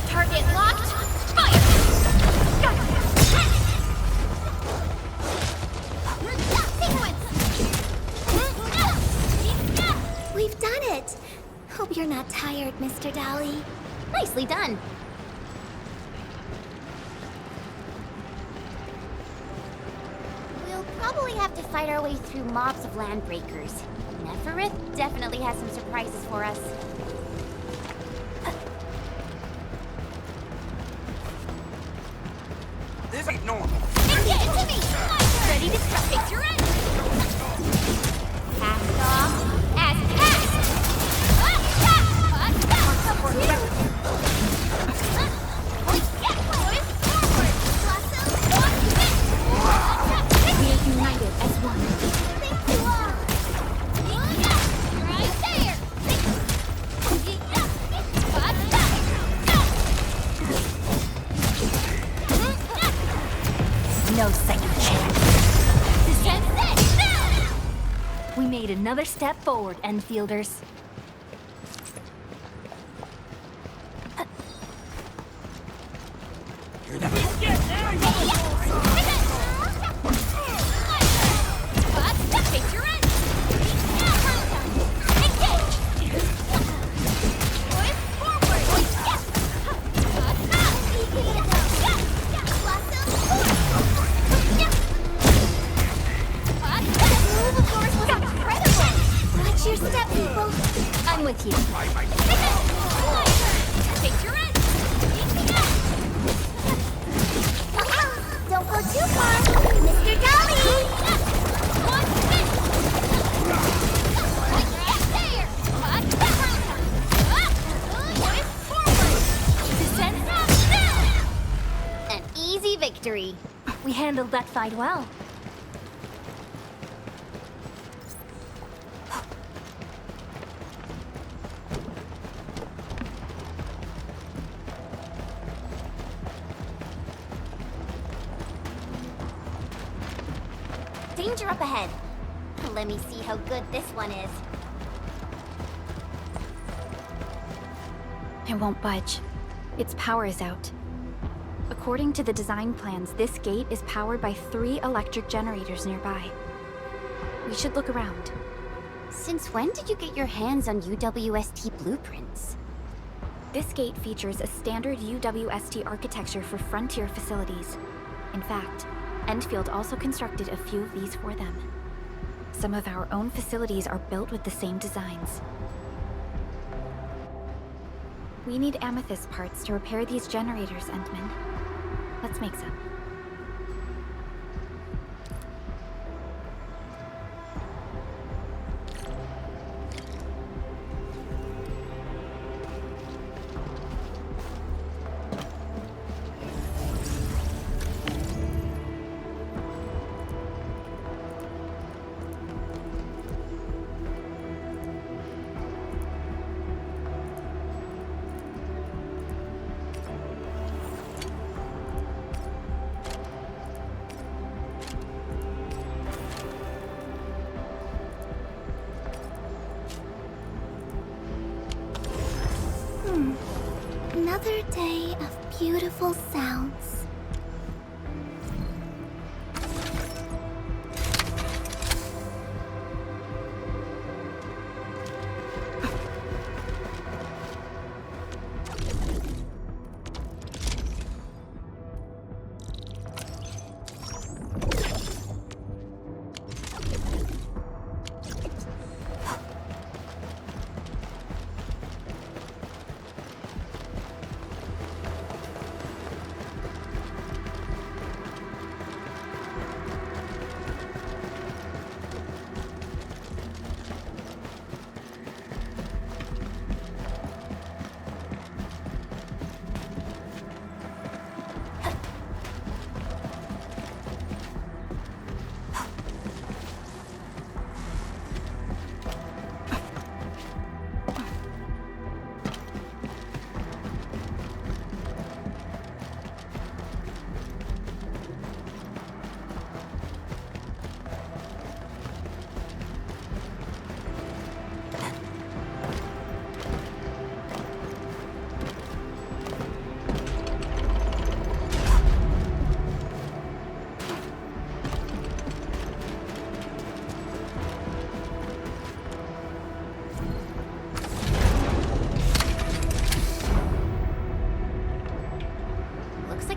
Target locked. Fire! We've done it! Hope you're not tired, Mr. Dally. Nicely done. We'll probably have to fight our way through mobs of landbreakers. Neferith definitely has some surprises for us. This ain't normal. It's me! Ready to stop. Picture it! Cast off as cast! No second chance. Descent set! We made another step forward, Enfielders. Watch your step, people. I'm with you. Don't go too far, Mr. Dolly! An easy victory. We handled that fight well. Danger up ahead. Let me see how good this one is. It won't budge. Its power is out. According to the design plans, this gate is powered by 3 electric generators nearby. We should look around. Since when did you get your hands on UWST blueprints? This gate features a standard UWST architecture for frontier facilities. In fact, Endfield also constructed a few of these for them. Some of our own facilities are built with the same designs. We need amethyst parts to repair these generators, Entman. Let's make some. Another day of beautiful sounds.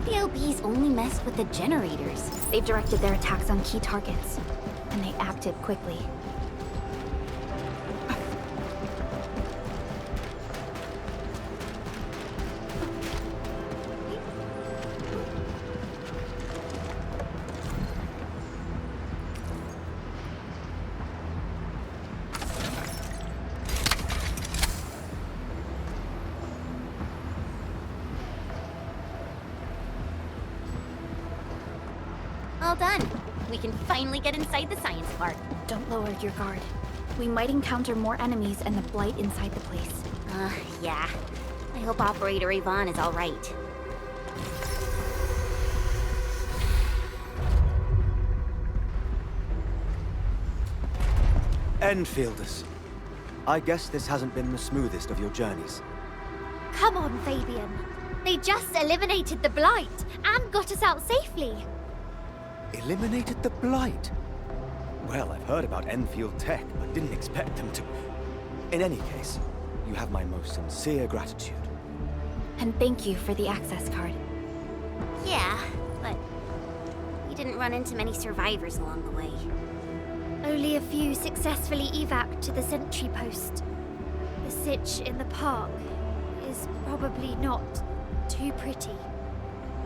The LBs only messed with the generators. They've directed their attacks on key targets, and they acted quickly. All done. We can finally get inside the science park. Don't lower your guard. We might encounter more enemies and the Blight inside the place. Yeah. I hope Operator Yvonne is all right. Enfielders. I guess this hasn't been the smoothest of your journeys. Come on, Fabian. They just eliminated the Blight and got us out safely. Eliminated the Blight? Well, I've heard about Enfield tech, but didn't expect them to... In any case, you have my most sincere gratitude. And thank you for the access card. Yeah, but we didn't run into many survivors along the way. Only a few successfully evac to the sentry post. The sitch in the park is probably not too pretty.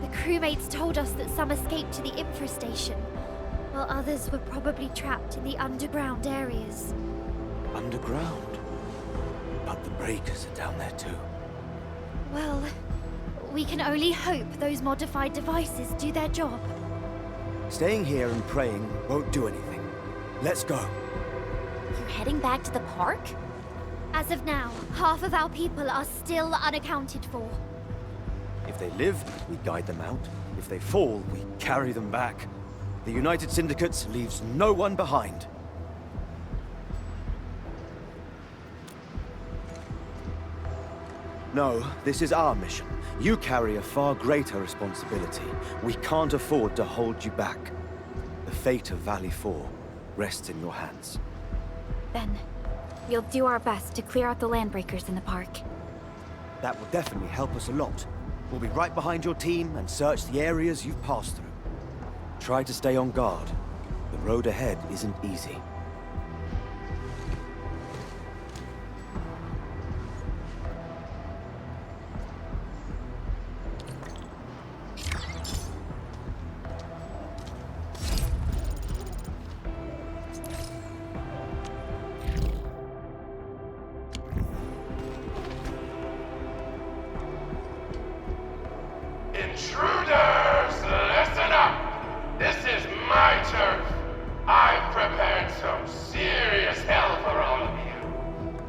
The crewmates told us that some escaped to the infra station, while others were probably trapped in the underground areas. Underground? But the breakers are down there too. Well, we can only hope those modified devices do their job. Staying here and praying won't do anything. Let's go. You're heading back to the park? As of now, half of our people are still unaccounted for. If they live, we guide them out. If they fall, we carry them back. The United Syndicates leaves no one behind. No, this is our mission. You carry a far greater responsibility. We can't afford to hold you back. The fate of Valley 4 rests in your hands. Then, we'll do our best to clear out the landbreakers in the park. That will definitely help us a lot. We'll be right behind your team and search the areas you've passed through. Try to stay on guard. The road ahead isn't easy. Intruders, listen up! This is my turf. I've prepared some serious hell for all of you.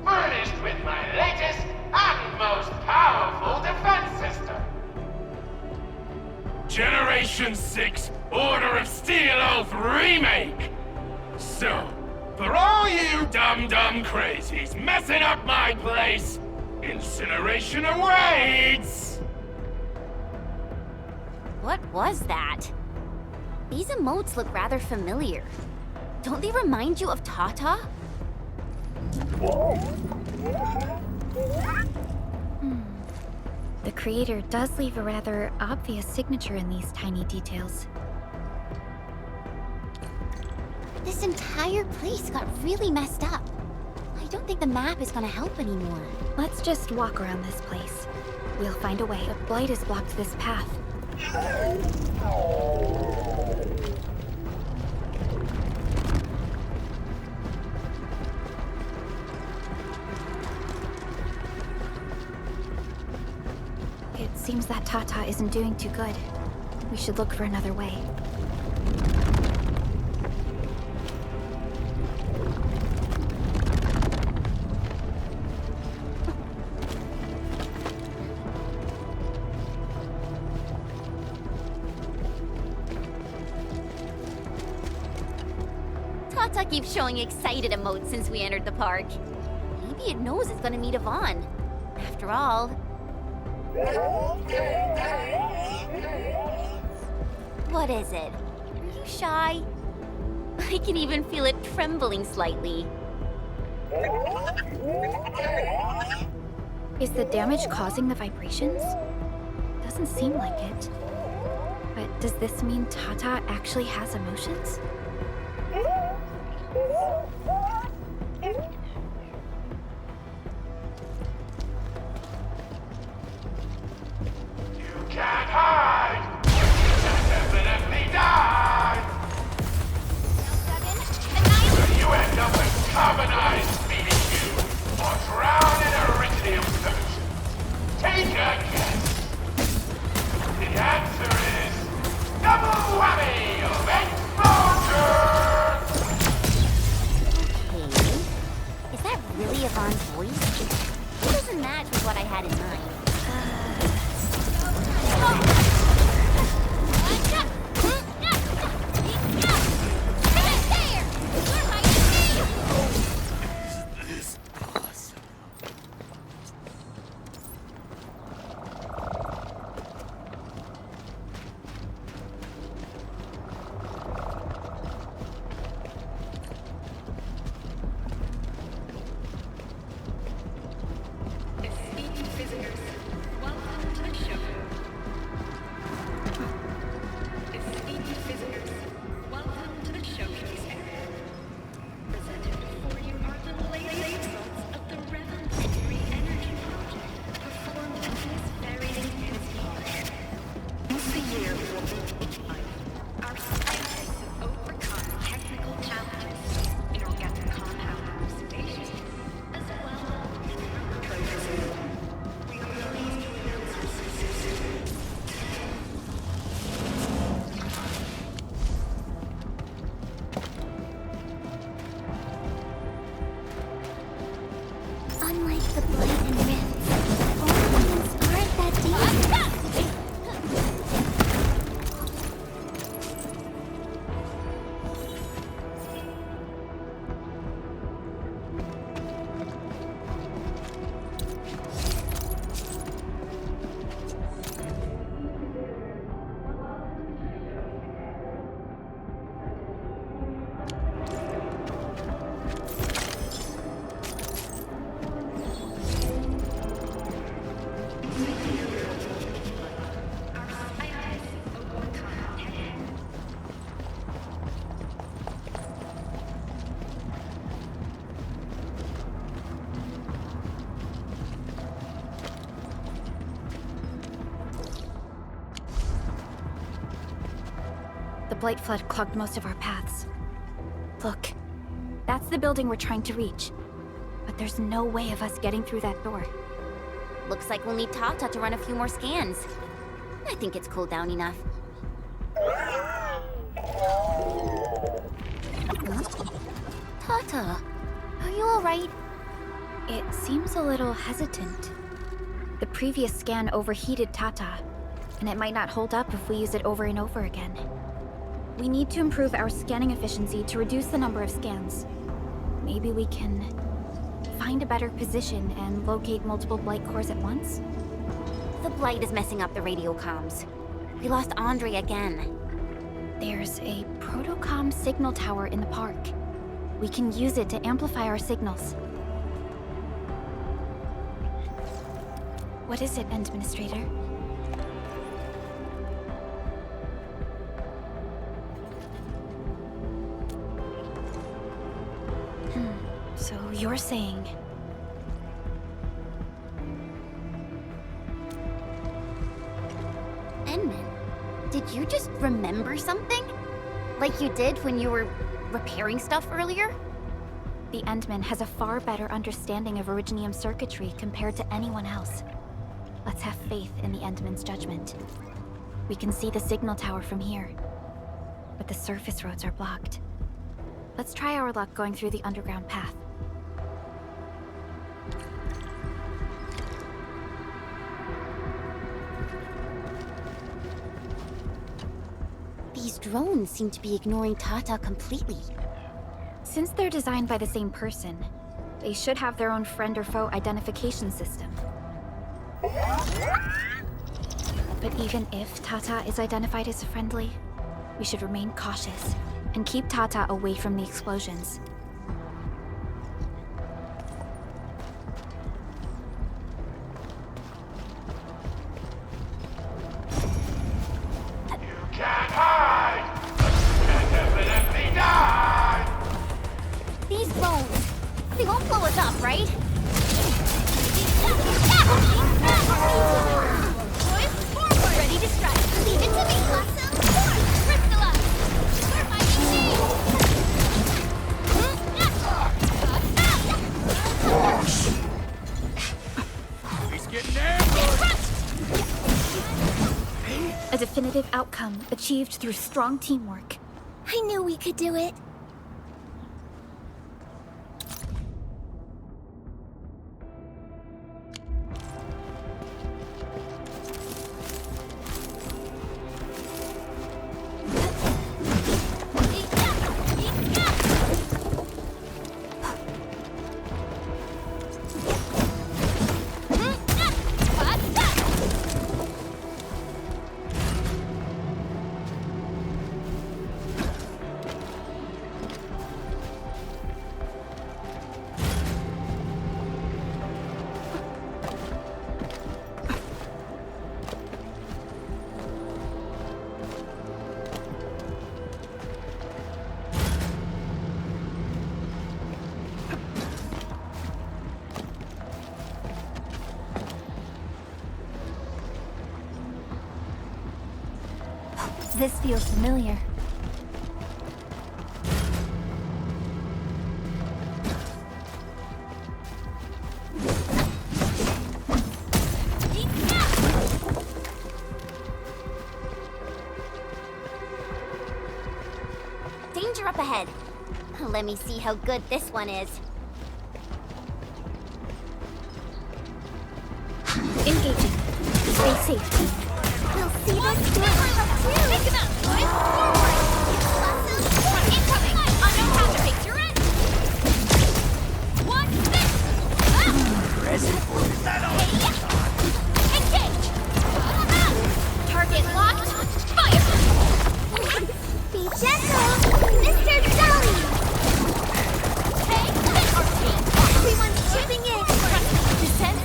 Furnished with my latest and most powerful defense system. Generation 6 Order of Steel Oath Remake! So, for all you dumb crazies messing up my place, incineration awaits! What was that? These emotes look rather familiar. Don't they remind you of Tata? The creator does leave a rather obvious signature in these tiny details. This entire place got really messed up. I don't think the map is gonna help anymore. Let's just walk around this place. We'll find a way. The Blight has blocked this path. It seems that Tata isn't doing too good. We should look for another way. Tata keeps showing excited emotes since we entered the park. Maybe it knows it's gonna meet Yvonne. After all... What is it? Are you shy? I can even feel it trembling slightly. Is the damage causing the vibrations? Doesn't seem like it. But does this mean Tata actually has emotions? Can't hide! You definitely die! You end up with carbonized feeding you, or drown in iridium solution. Take a guess. The answer is double whammy of explosion! Okay. Is that really Yvonne's voice? It doesn't match with what I had in mind. The Blight Flood clogged most of our paths. Look, that's the building we're trying to reach. But there's no way of us getting through that door. Looks like we'll need Tata to run a few more scans. I think it's cooled down enough. Huh? Tata, are you alright? It seems a little hesitant. The previous scan overheated Tata, and it might not hold up if we use it over and over again. We need to improve our scanning efficiency to reduce the number of scans. Maybe we can find a better position and locate multiple Blight cores at once? The Blight is messing up the radio comms. We lost Andre again. There's a protocom signal tower in the park. We can use it to amplify our signals. What is it, Administrator? So you're saying... Edmund, did you just remember something? Like you did when you were repairing stuff earlier? The Endman has a far better understanding of Originium circuitry compared to anyone else. Let's have faith in the Endman's judgment. We can see the signal tower from here, but the surface roads are blocked. Let's try our luck going through the underground path. These drones seem to be ignoring Tata completely. Since they're designed by the same person, they should have their own friend or foe identification system. But even if Tata is identified as friendly, we should remain cautious and keep Tata away from the explosions. Can't hide! Can't definitely die! These drones, they won't blow us up, right? Boys, forward! Ready to strike. Leave it to me. Awesome. Crystallize. Start my He's getting ambushed! A definitive outcome achieved through strong teamwork. I knew we could do it. This feels familiar. Danger up ahead. Let me see how good this one is. Engaging. Stay safe, team. We'll see this through. Take him out, boys! Forward! Incoming! Unknown counterfeit, you're in! What's this? Present for Engage! Target locked! Fire! Be gentle! Mr. Dolly! Hey, our team! Everyone's chipping in! Descent!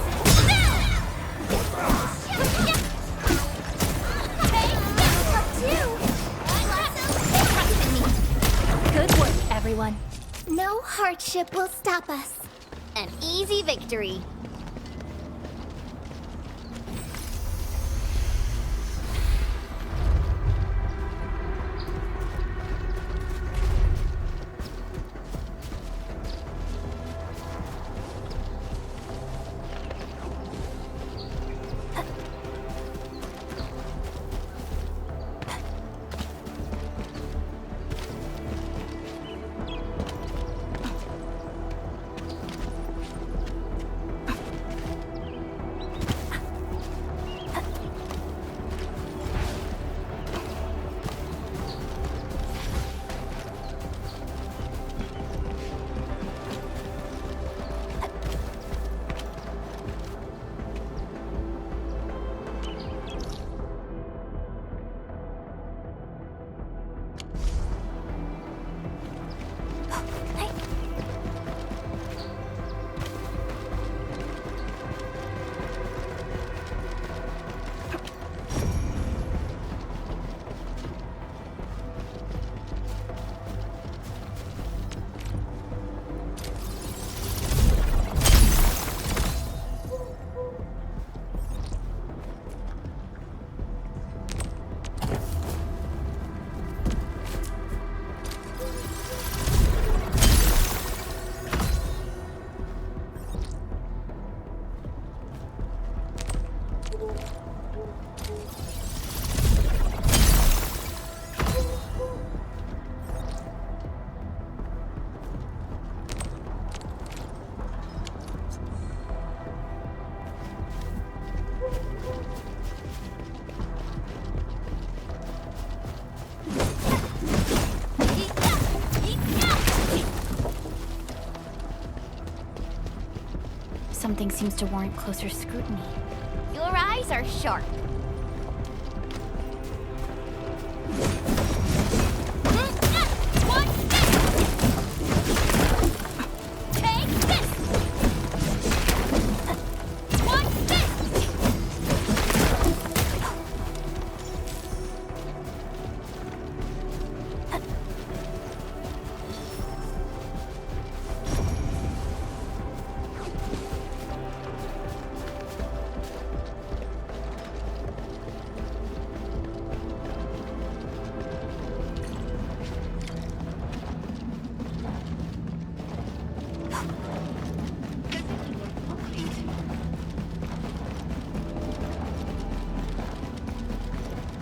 Good work, everyone. No hardship will stop us. An easy victory. Something seems to warrant closer scrutiny. Your eyes are sharp.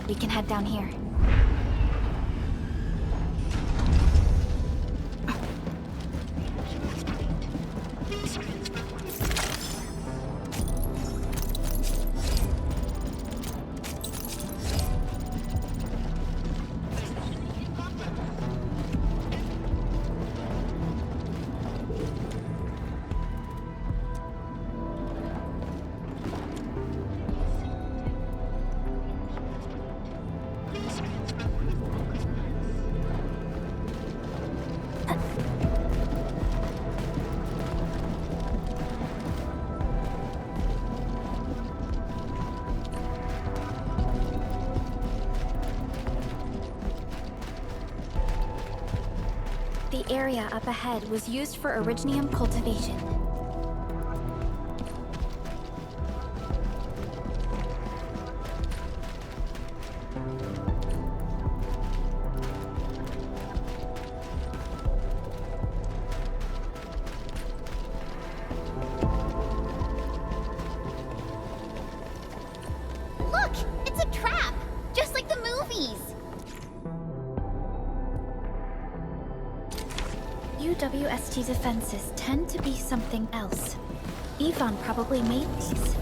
We can head down here. The area up ahead was used for Originium cultivation. Look! It's a trap! Just like the movies! UWST defenses tend to be something else. Yvonne probably made these.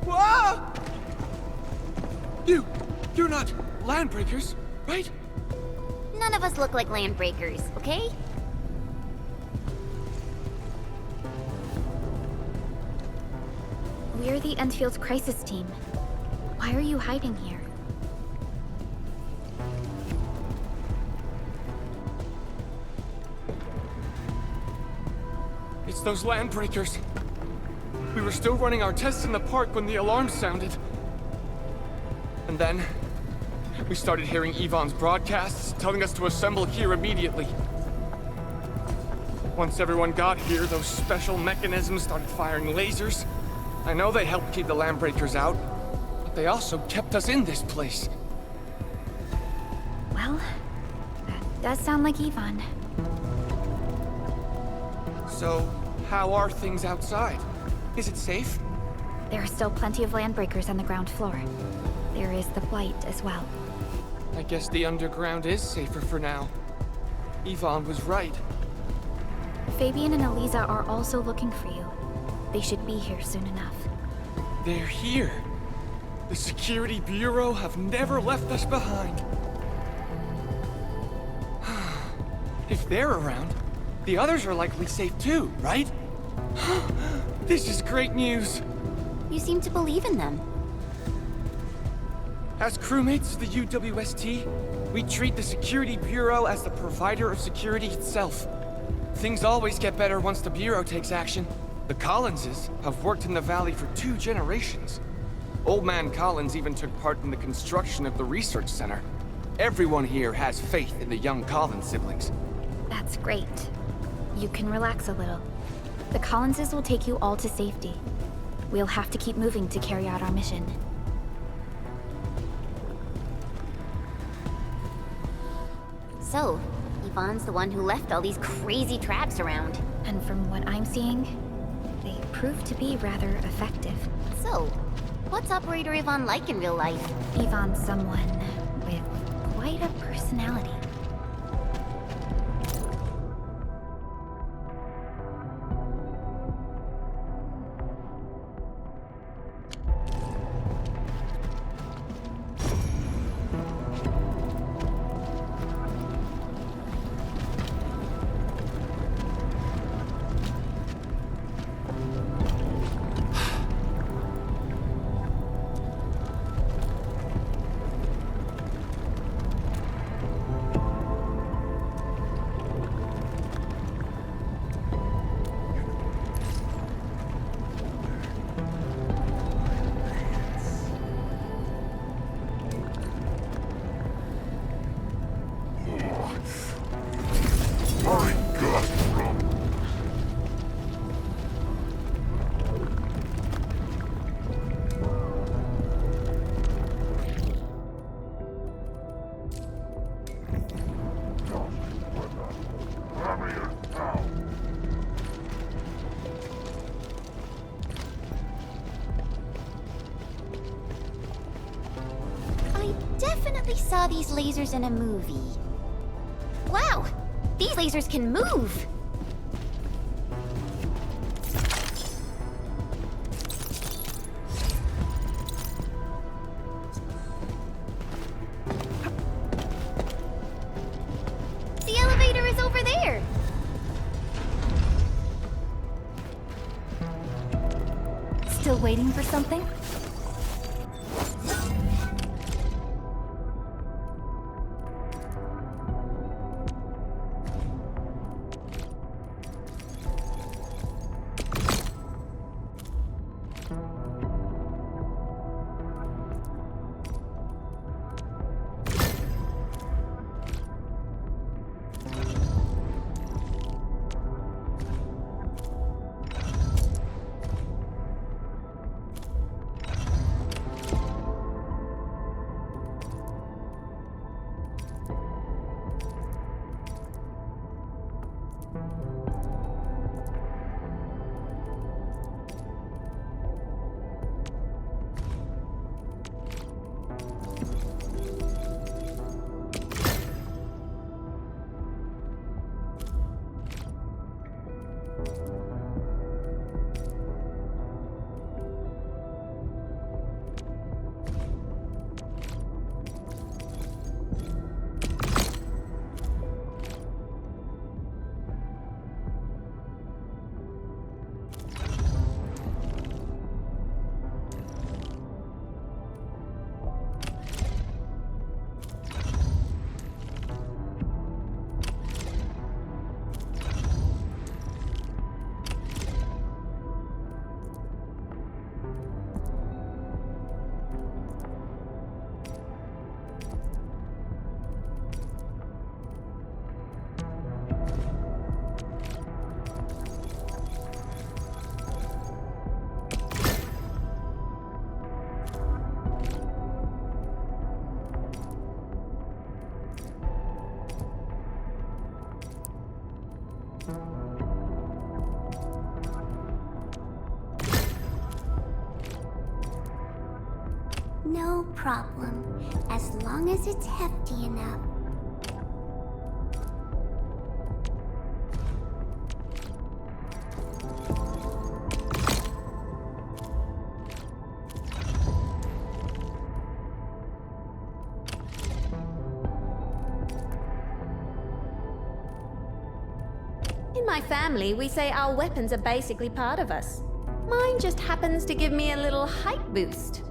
Whoa! You're not landbreakers, right? None of us look like landbreakers, okay? We're the Endfield crisis team. Why are you hiding here? It's those landbreakers. We were still running our tests in the park when the alarm sounded. And then, we started hearing Yvonne's broadcasts telling us to assemble here immediately. Once everyone got here, those special mechanisms started firing lasers. I know they helped keep the landbreakers out, but they also kept us in this place. Well, that does sound like Yvonne. So, how are things outside? Is it safe? There are still plenty of landbreakers on the ground floor. There is the Blight as well. I guess the underground is safer for now. Yvonne was right. Fabian and Eliza are also looking for you. They should be here soon enough. They're here. The Security Bureau have never left us behind. If they're around, the others are likely safe too, right? This is great news! You seem to believe in them. As crewmates of the UWST, we treat the Security Bureau as the provider of security itself. Things always get better once the Bureau takes action. The Collinses have worked in the Valley for 2 generations. Old Man Collins even took part in the construction of the research center. Everyone here has faith in the young Collins siblings. That's great. You can relax a little. The Collinses will take you all to safety. We'll have to keep moving to carry out our mission. So, Yvonne's the one who left all these crazy traps around. And from what I'm seeing, they prove to be rather effective. So, what's Operator Yvonne like in real life? Yvonne's someone with quite a personality. Saw these lasers in a movie. Wow! These lasers can move! The elevator is over there! Still waiting for something? No problem, as long as it's hefty enough. In my family, we say our weapons are basically part of us. Mine just happens to give me a little height boost.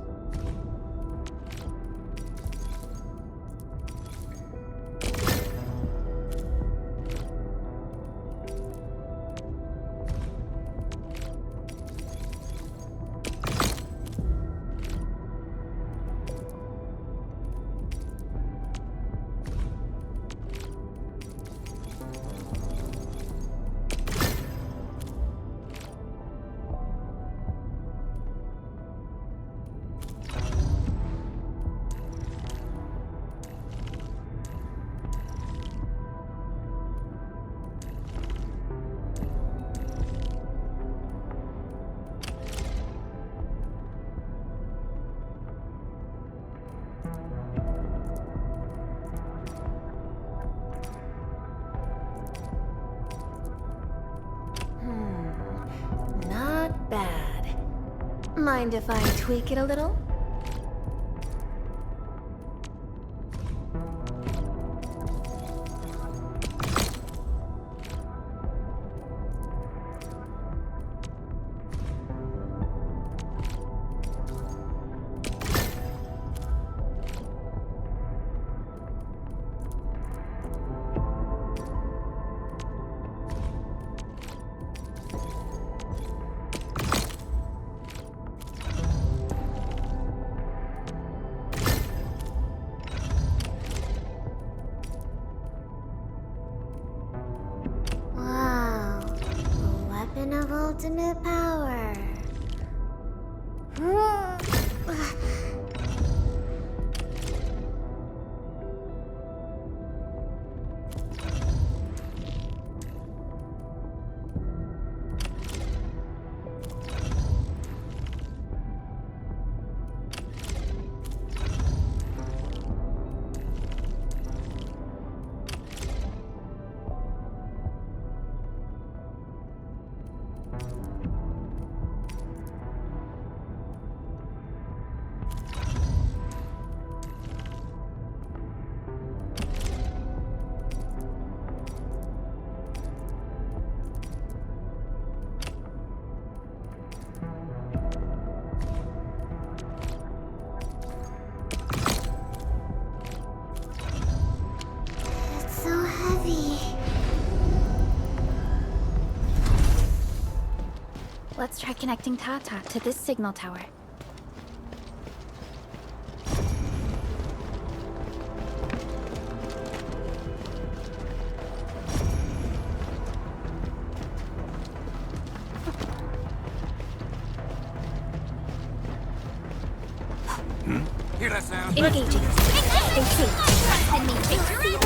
Not bad. Mind if I tweak it a little? Wow. A weapon of ultimate power. It's so heavy. Let's try connecting Tata to this signal tower. Hear that sound? Engaging. Stay safe. Trust in me. See this through.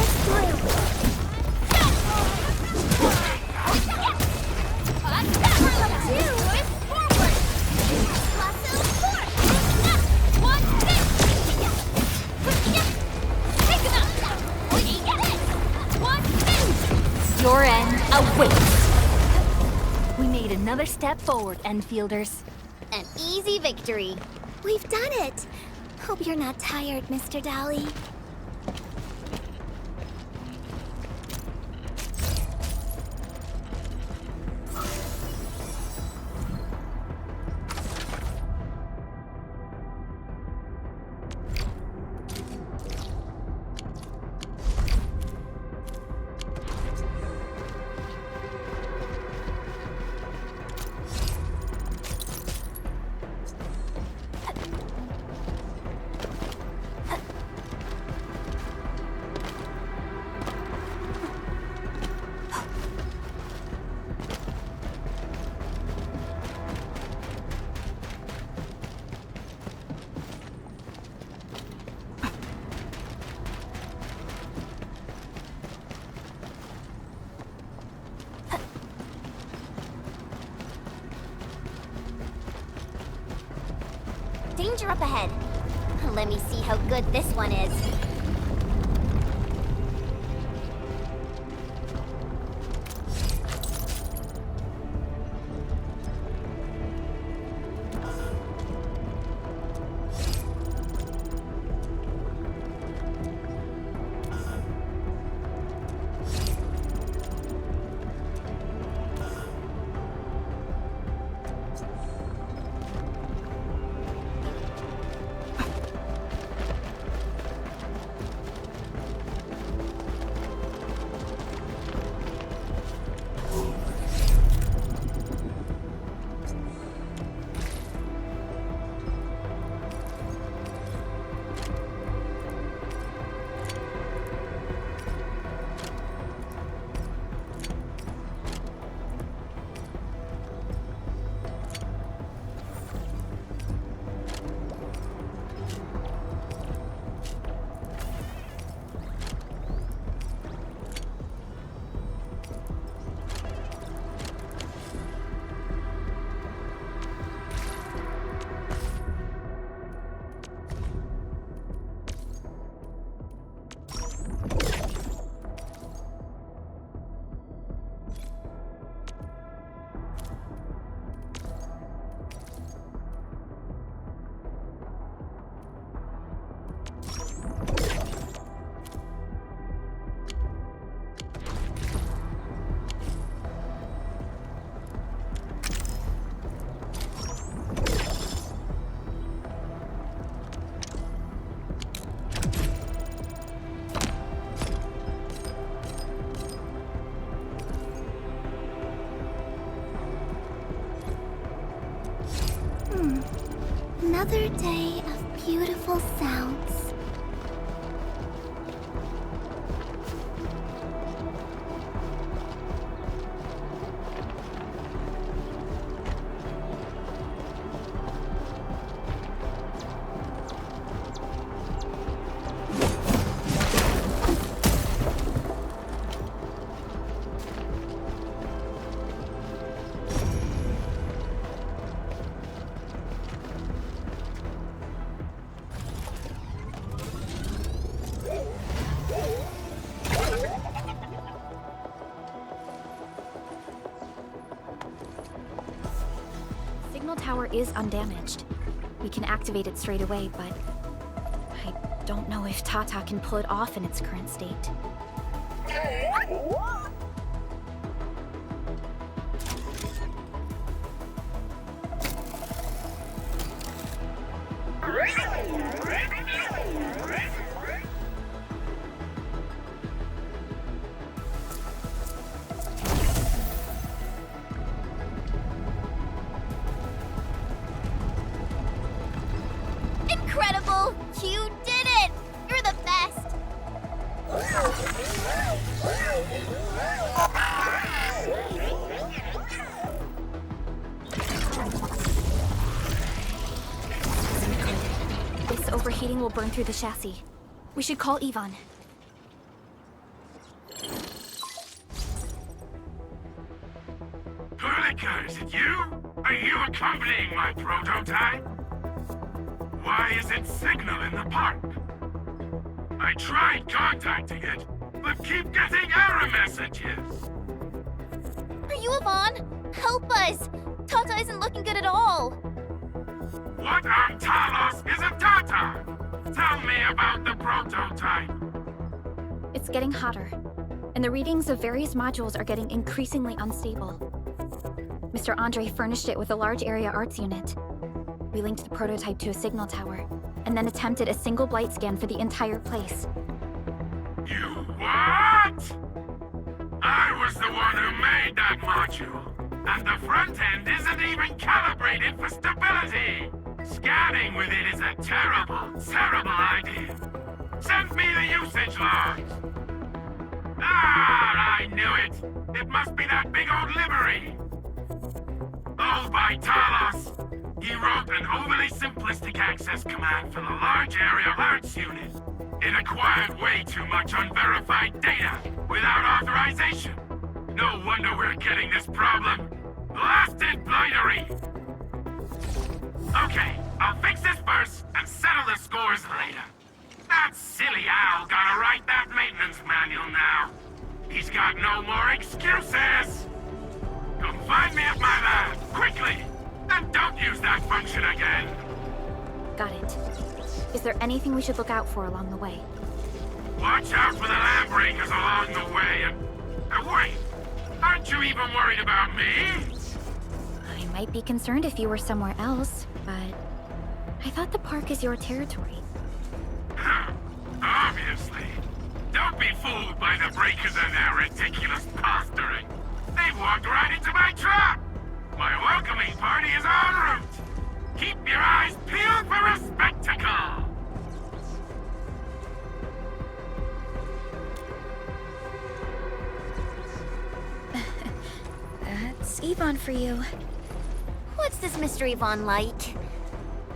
Your end awaits. We made another step forward, Enfielders. An easy victory. We've done it. Hope you're not tired, Mr. Dally. Danger up ahead. Let me see how good this one is. Another day of beautiful sounds. Signal tower is undamaged. We can activate it straight away, but I don't know if Tata can pull it off in its current state. Incredible! You did it! You're the best! This overheating will burn through the chassis. We should call Yvonne. Perlica, is it you? Are you accompanying my prototype? Why isn't signal in the park? I tried contacting it, but keep getting error messages. Are you Yvonne? Help us! Tata isn't looking good at all. What on Talos is a Tata? Tell me about the prototype. It's getting hotter, and the readings of various modules are getting increasingly unstable. Mr. Andre furnished it with a large area arts unit. We linked the prototype to a signal tower, and then attempted a single blight scan for the entire place. You what? I was the one who made that module, and the front end isn't even calibrated for stability. Scanning with it is a terrible, terrible idea. Send me the usage logs. Ah, I knew it. It must be that big old livery. Owned by Talos. He wrote an overly simplistic access command for the large area arts unit. It acquired way too much unverified data without authorization. No wonder we're getting this problem. Blasted blightery! Okay, I'll fix this first and settle the scores later. That silly owl gotta write that maintenance manual now. He's got no more excuses! Come find me at my lab, quickly! And don't use that function again! Got it. Is there anything we should look out for along the way? Watch out for the land breakers along the way and wait! Aren't you even worried about me? I might be concerned if you were somewhere else, but I thought the park is your territory. Obviously. Don't be fooled by the breakers and their ridiculous posturing. They walked right into my trap! My welcoming party is en route! Keep your eyes peeled for a spectacle! That's Yvonne for you. What's this Mr. Yvonne like?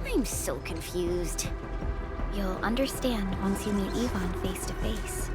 I'm so confused. You'll understand once you meet Yvonne face to face.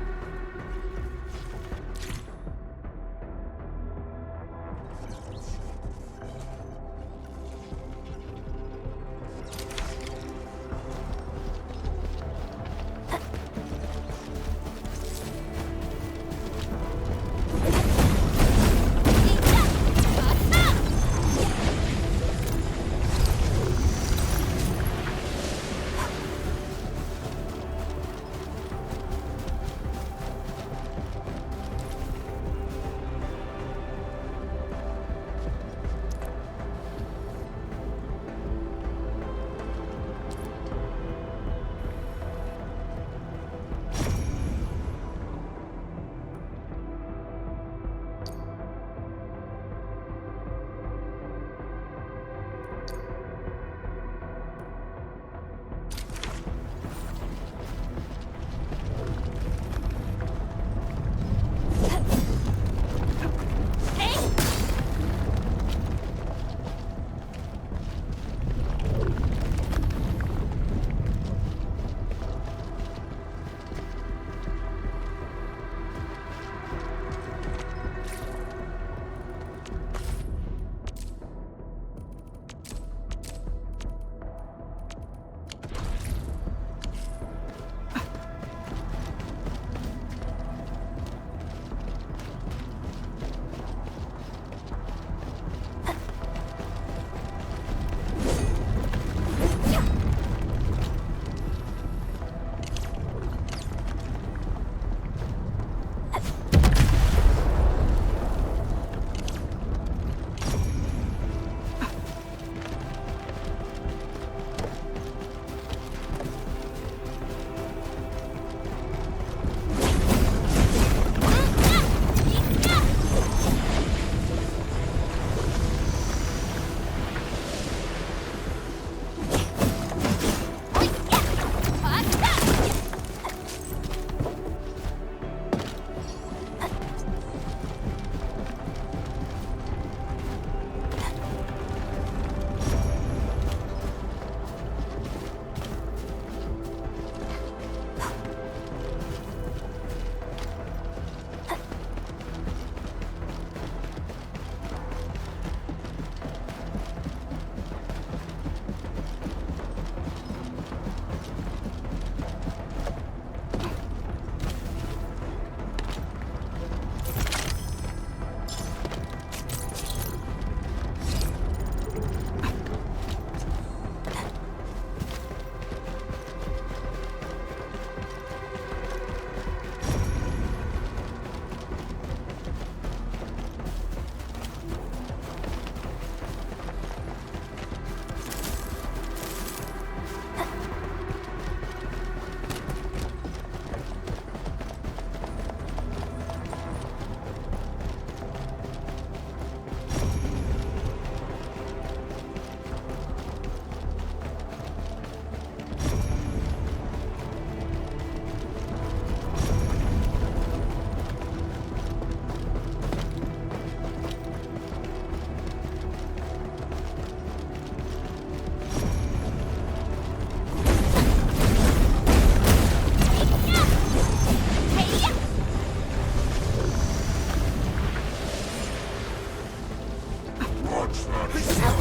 A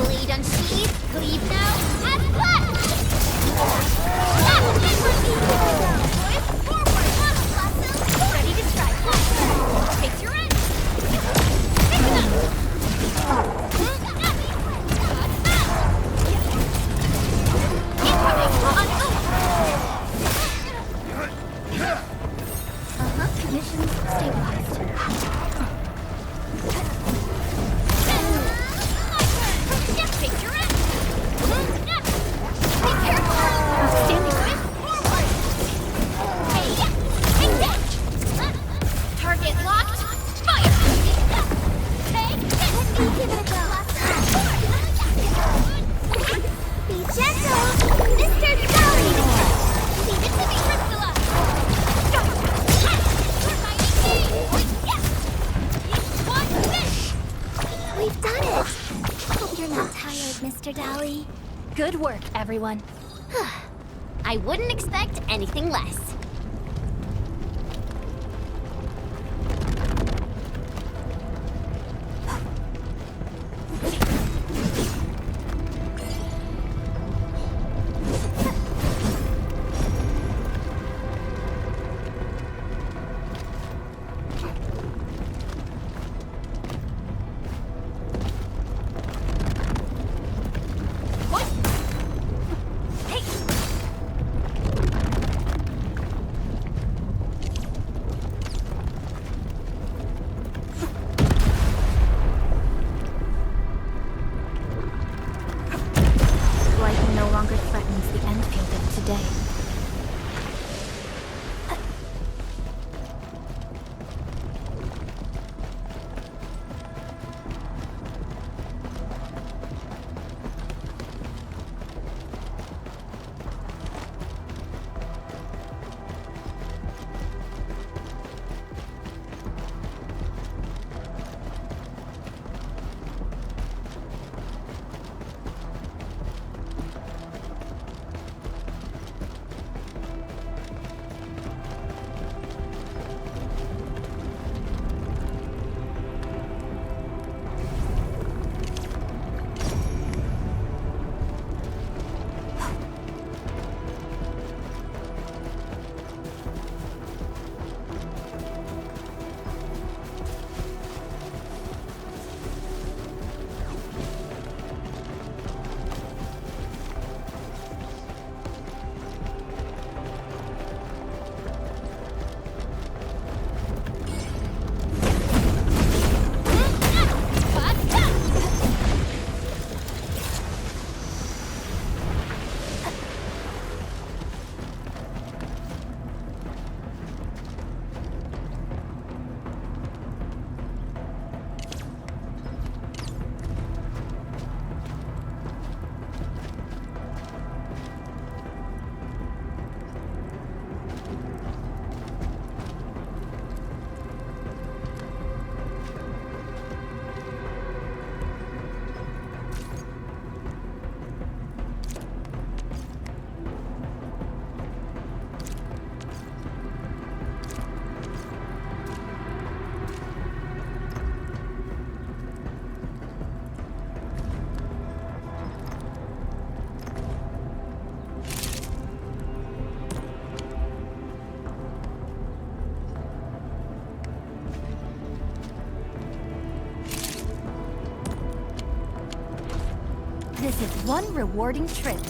blade unsheathed, cleave now, and flash! Ready to strike. Take your end. Pick it up. Missions stabilized. Take your end. Be careful. Outstanding. Forward. Hey, take that. Target locked. Fire. Take this. Give it a go. Be gentle, Mr. Dolly. Leave it to me, Priscilla. We've done it! Hope you're not tired, Mr. Dolly. Good work, everyone. I wouldn't expect anything less. Threatens the Endfield of today. This is one rewarding trip.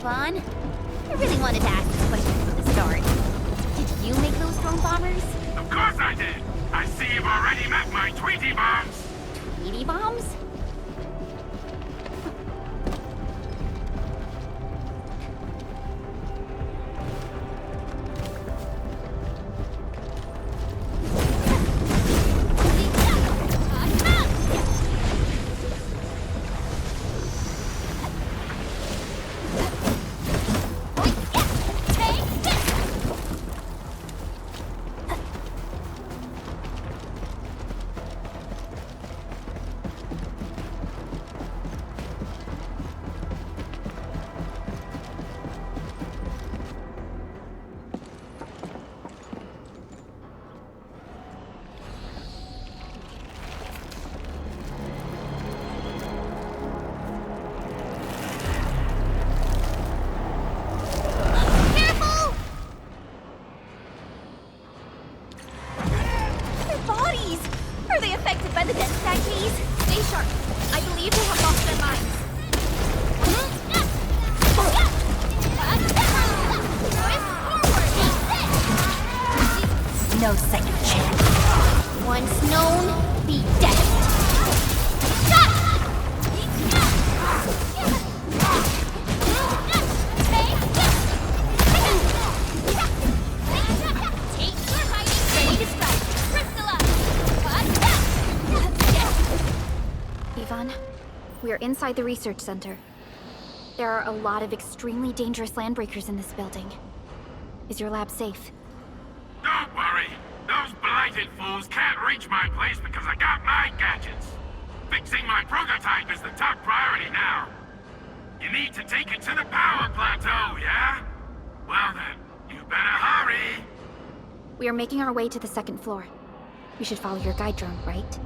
Yvonne. I really wanted to ask this question from the start. Did you make those drone bombers? Of course I did! I see you've already met my Tweety bombs! Tweety bombs? No second chance. Once known, be dead. Yvonne, we're inside the research center. There are a lot of extremely dangerous landbreakers in this building. Is your lab safe? Don't worry. Those blighted fools can't reach my place because I got my gadgets. Fixing my prototype is the top priority now. You need to take it to the power plateau, yeah? Well then, you better hurry. We are making our way to the second floor. We should follow your guide drone, right?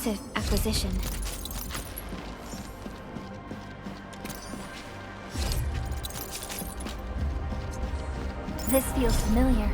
impressive acquisition. This feels familiar.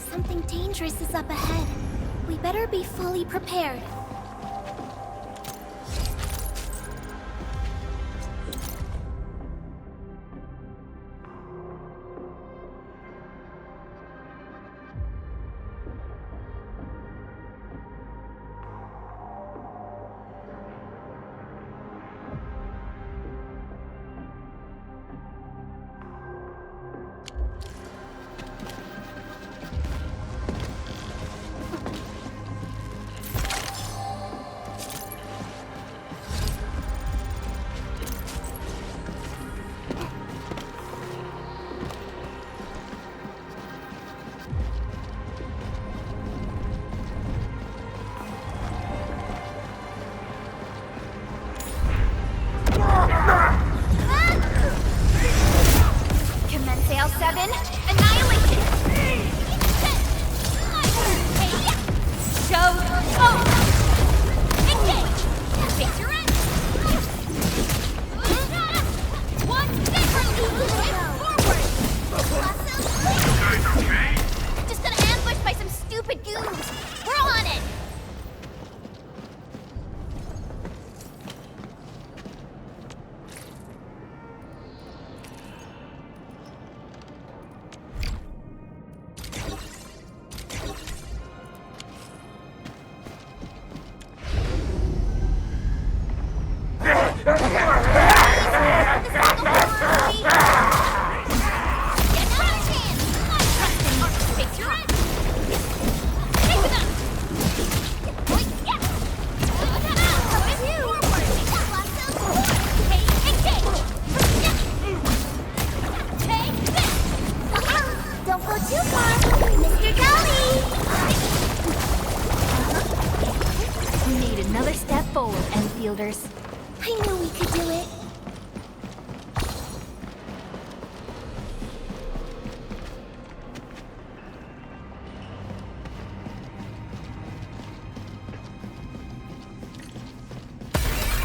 Something dangerous is up ahead. We better be fully prepared. Enfielders. I knew we could do it.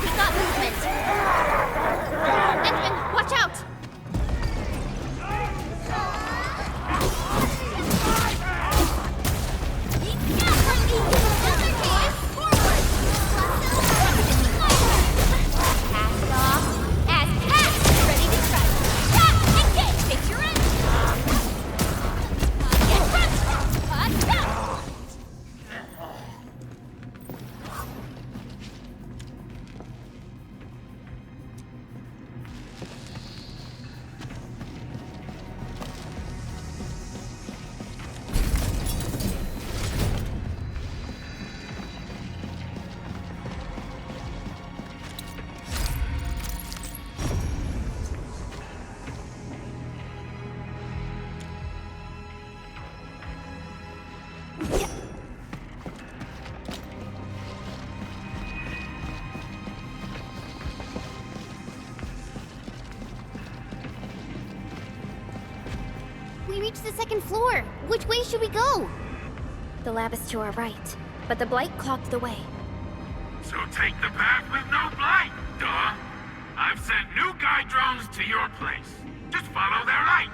We got movement. Edmund, watch out! We reached the second floor. Which way should we go? The lab is to our right, but the blight clogged the way. So take the path with no blight, duh. I've sent new guide drones to your place. Just follow their lights.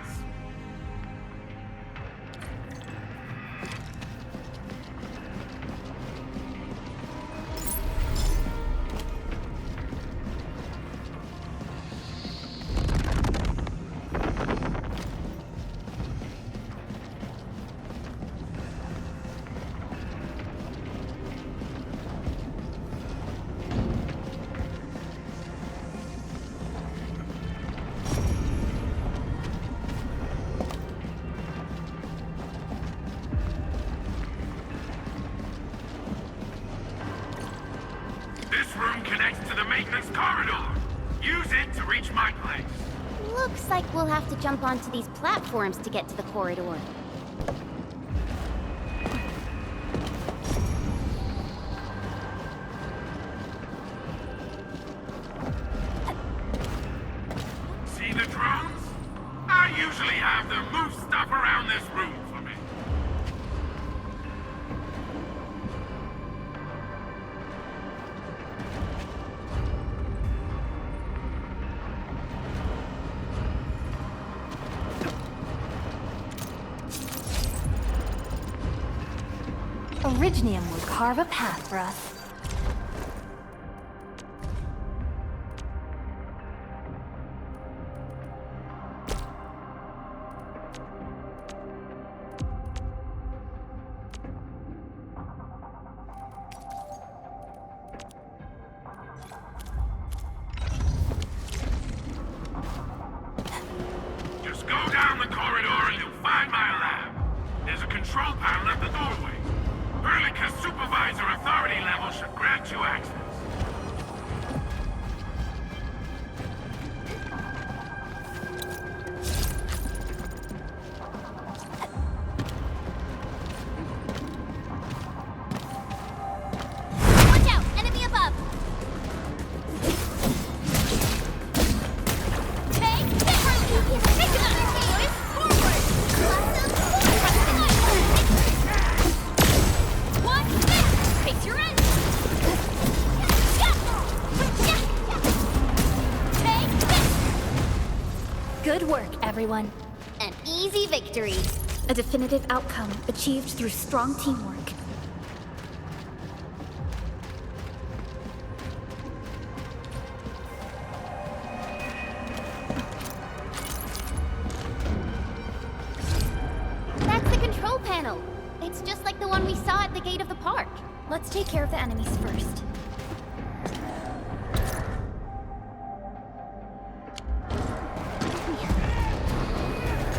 the maintenance corridor. Use it to reach my place. Looks like we'll have to jump onto these platforms to get to the corridor. See the drones? I usually have them move stuff around this room for me. Originium will carve a path for us. Just go down the corridor and you'll find my lab. There's a control panel at the doorway. Perlica's supervisor authority level should grant you access. Watch out! Enemy above! Take it up! Forward! One, face your end! Good work, everyone. An easy victory. A definitive outcome achieved through strong teamwork. That's the control panel. It's just like the one we saw at the gate of the park. Let's take care of the enemies first.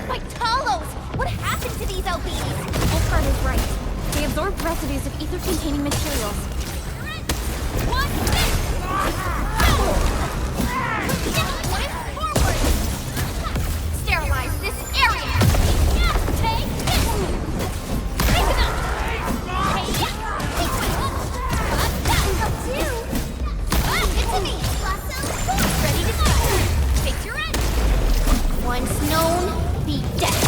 My Talos! What happened to these LBs? Wolfhard is right. They absorb residues of ether-containing materials. One, sterilize this area! Take this! Take it up! Hey, it's to me! Ready to strike! Take your end! Once known, be dead!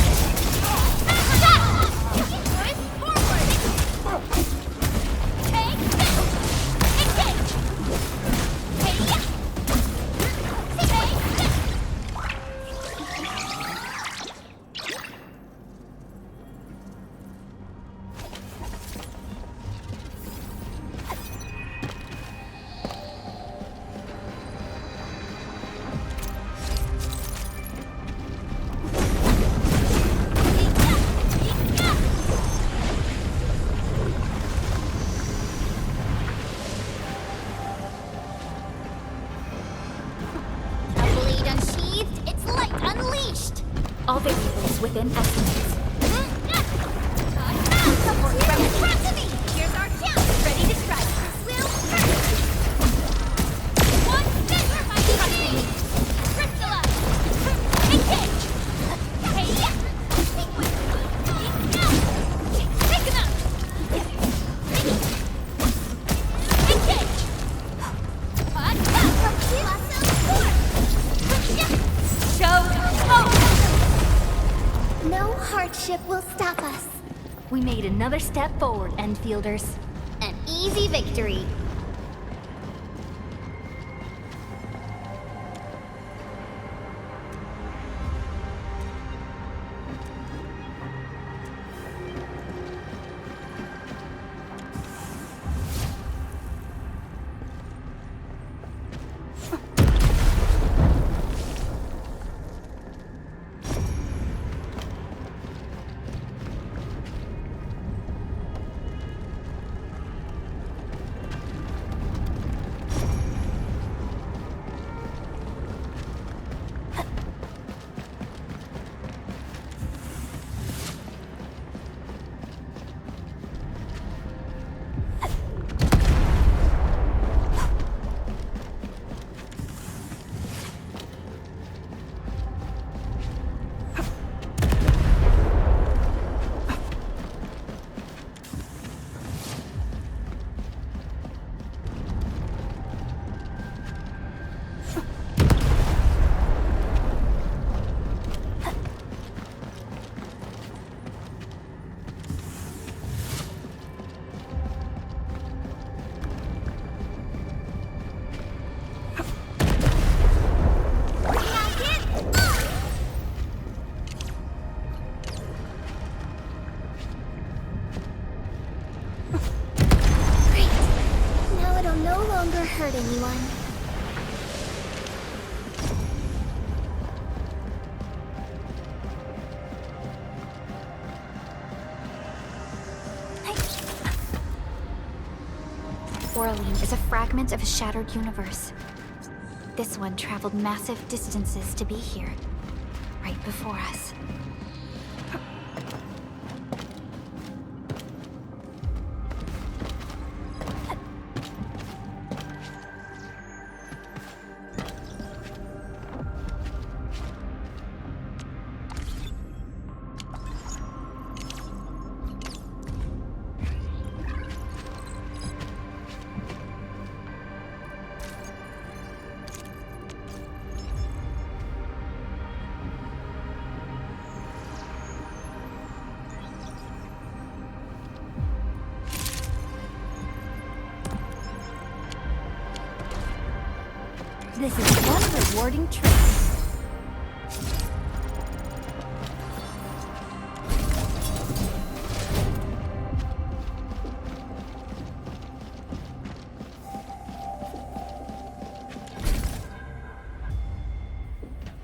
Take this! Engage! Hey, take this! Blade unsheathed, its light unleashed! All variables within estimates. Support from in front of me! Here's our chance! Ready to strike! Will hurt! One finger, my trusting! Crystallize! Engage! Hey, yeah! Take him out! Engage! No hardship will stop us. We made another step forward, Endfielders. An easy victory. Coraline is a fragment of a shattered universe. This one traveled massive distances to be here, right before us. This is one rewarding trip.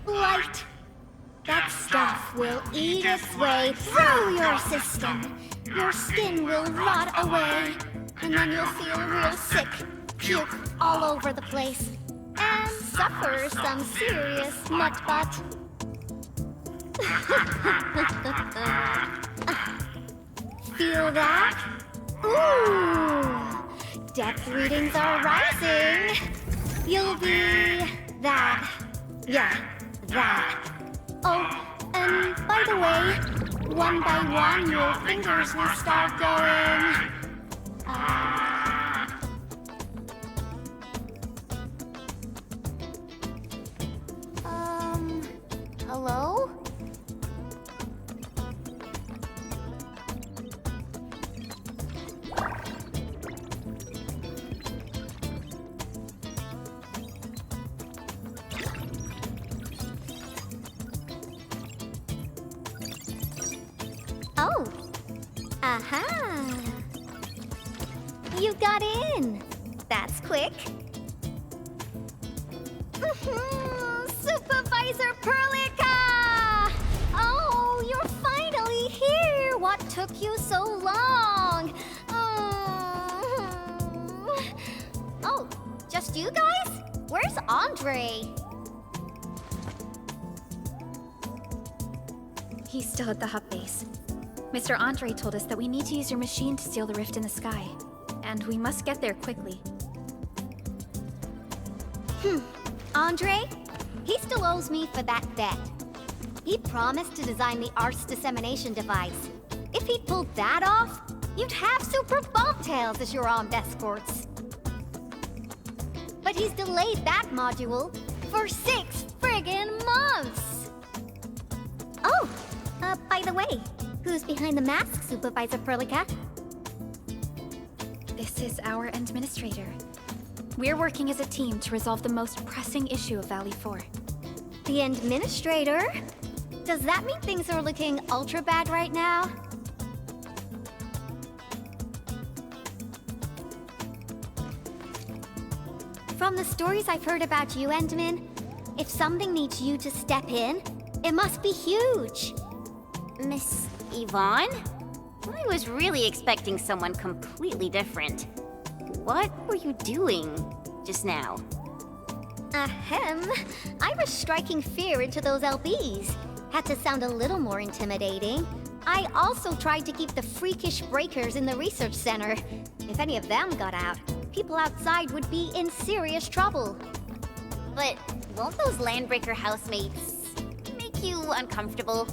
Blight! That stuff will eat its way through your system. Your skin will rot away, and then you'll feel real sick, puke all over the place, and suffer some serious nut butt. Feel that? Ooh! Depth readings are rising. You'll be that. Yeah, that. Oh, and by the way, one by one your fingers will start going. Hello? Oh. Aha. You got in. That's quick. Supervisor Perlica! Oh, you're finally here! What took you so long? Oh, just you guys? Where's Andre? He's still at the hub base. Mr. Andre told us that we need to use your machine to seal the rift in the sky. And we must get there quickly. Andre? He still owes me for that bet. He promised to design the Art's dissemination device. If he'd pulled that off, you'd have super bobtails as your armed escorts. But he's delayed that module for 6 friggin' months! Oh, by the way, who's behind the mask, Supervisor Perlica? This is our administrator. We're working as a team to resolve the most pressing issue of Valley 4. The administrator? Does that mean things are looking ultra bad right now? From the stories I've heard about you, Endman, if something needs you to step in, it must be huge. Miss Yvonne? I was really expecting someone completely different. What were you doing just now? Ahem. I was striking fear into those LBs. Had to sound a little more intimidating. I also tried to keep the freakish breakers in the research center. If any of them got out, people outside would be in serious trouble. But won't those Landbreaker housemates make you uncomfortable?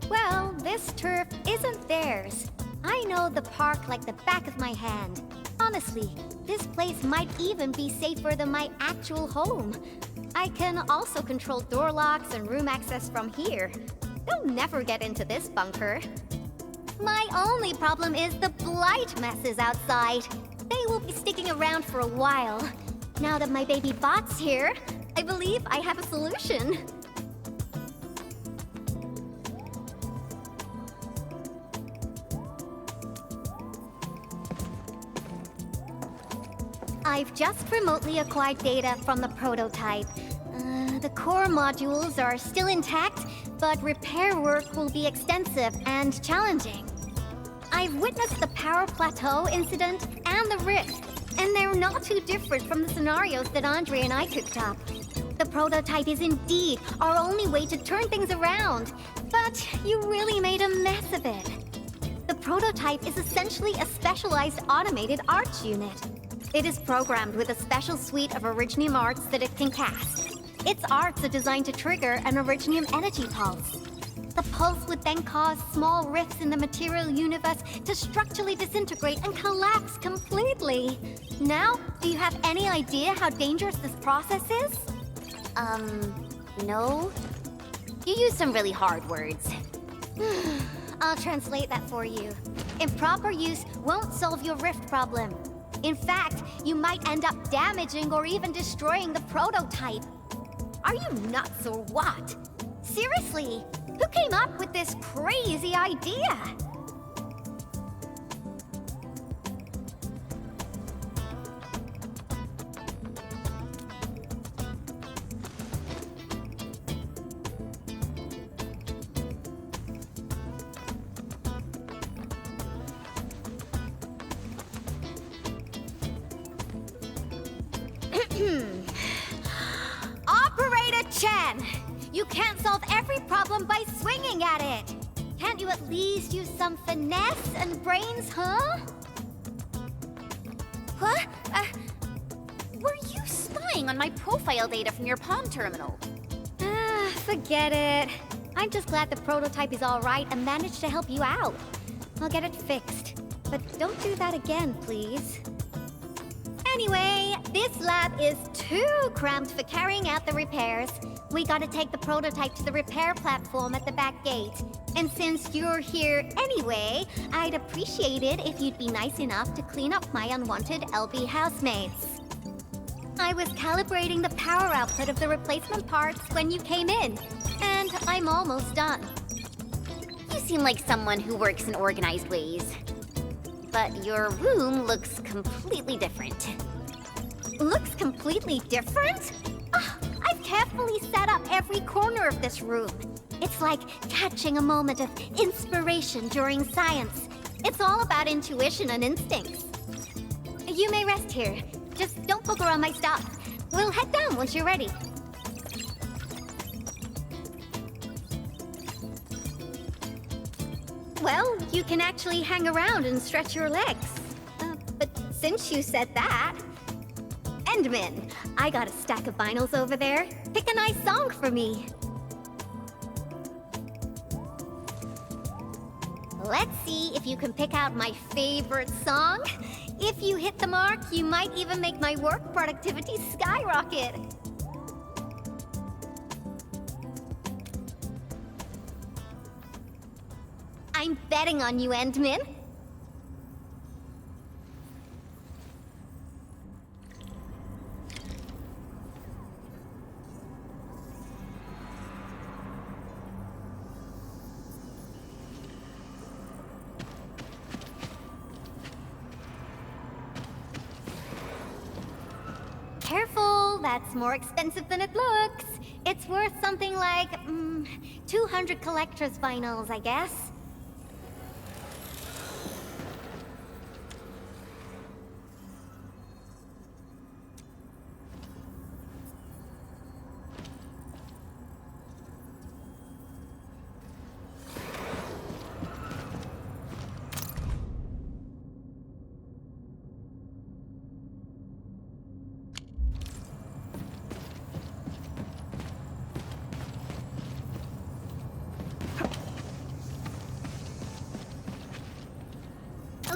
Well, this turf isn't theirs. I know the park like the back of my hand. Honestly, this place might even be safer than my actual home. I can also control door locks and room access from here. They'll never get into this bunker. My only problem is the blight messes outside. They will be sticking around for a while. Now that my baby bot's here, I believe I have a solution. I've just remotely acquired data from the prototype. The core modules are still intact, but repair work will be extensive and challenging. I've witnessed the power plateau incident and the rift, And they're not too different from the scenarios that Andre and I cooked up. The prototype is indeed our only way to turn things around. But you really made a mess of it. The prototype is essentially a specialized automated arts unit. It is programmed with a special suite of Originium arts that it can cast. Its arts are designed to trigger an Originium energy pulse. The pulse would then cause small rifts in the material universe to structurally disintegrate and collapse completely. Now, do you have any idea how dangerous this process is? No. You used some really hard words. I'll translate that for you. Improper use won't solve your rift problem. In fact, you might end up damaging or even destroying the prototype. Are you nuts or what? Seriously, who came up with this crazy idea? Operator Chen! You can't solve every problem by swinging at it! Can't you at least use some finesse and brains, huh? What? Were you spying on my profile data from your palm terminal? Forget it. I'm just glad the prototype is alright and managed to help you out. I'll get it fixed. But don't do that again, please. Anyway, this lab is too cramped for carrying out the repairs. We gotta take the prototype to the repair platform at the back gate. And since you're here anyway, I'd appreciate it if you'd be nice enough to clean up my unwanted LB housemates. I was calibrating the power output of the replacement parts when you came in, and I'm almost done. You seem like someone who works in organized ways. But your room looks completely different. Looks completely different? I've carefully set up every corner of this room. It's like catching a moment of inspiration during science. It's all about intuition and instincts. You may rest here. Just don't poke around my stuff. We'll head down once you're ready. Well, you can actually hang around and stretch your legs. But since you said that... Endman, I got a stack of vinyls over there. Pick a nice song for me. Let's see if you can pick out my favorite song. If you hit the mark, you might even make my work productivity skyrocket. I'm betting on you, Endman. Careful, that's more expensive than it looks. It's worth something like, 200 collector's vinyls, I guess.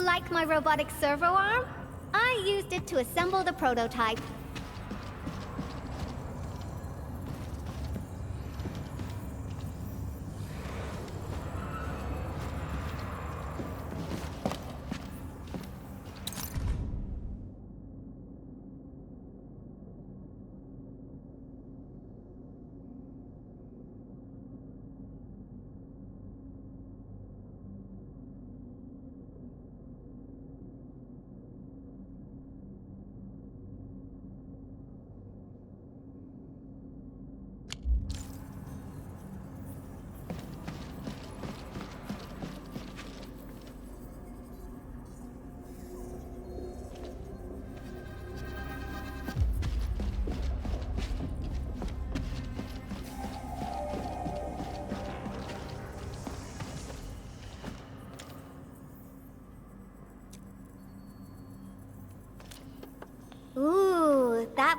Like my robotic servo arm, I used it to assemble the prototype.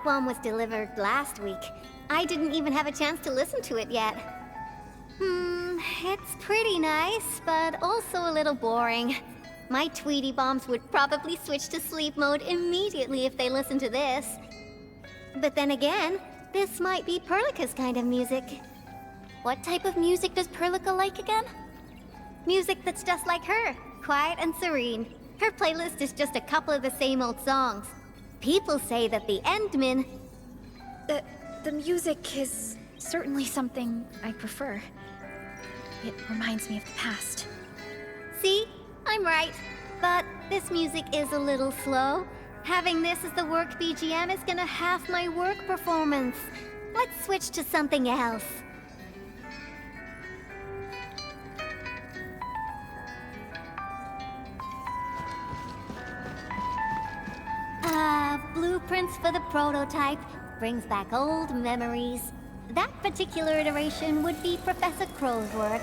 That bomb was delivered last week. I didn't even have a chance to listen to it yet. It's pretty nice, but also a little boring. My Tweety bombs would probably switch to sleep mode immediately if they listened to this. But then again, this might be Perlica's kind of music. What type of music does Perlica like again? Music that's just like her, quiet and serene. Her playlist is just a couple of the same old songs. People say that the Endmen... The music is certainly something I prefer. It reminds me of the past. See? I'm right. But this music is a little slow. Having this as the work BGM is gonna half my work performance. Let's switch to something else. Blueprints for the prototype. Brings back old memories. That particular iteration would be Professor Crow's work.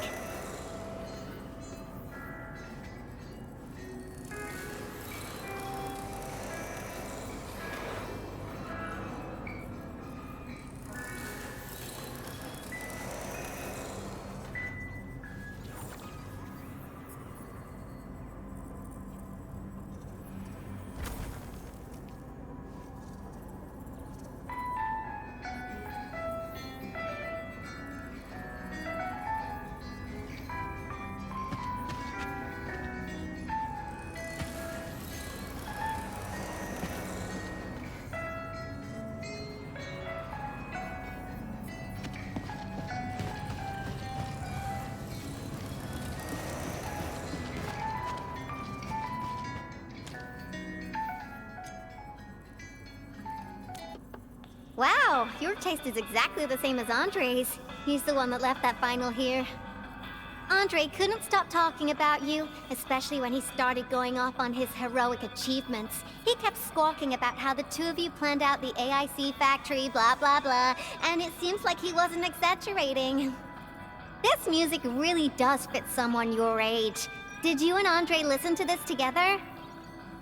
Wow, your taste is exactly the same as Andre's. He's the one that left that vinyl here. Andre couldn't stop talking about you, especially when he started going off on his heroic achievements. He kept squawking about how the two of you planned out the AIC factory, blah blah blah, and it seems like he wasn't exaggerating. This music really does fit someone your age. Did you and Andre listen to this together?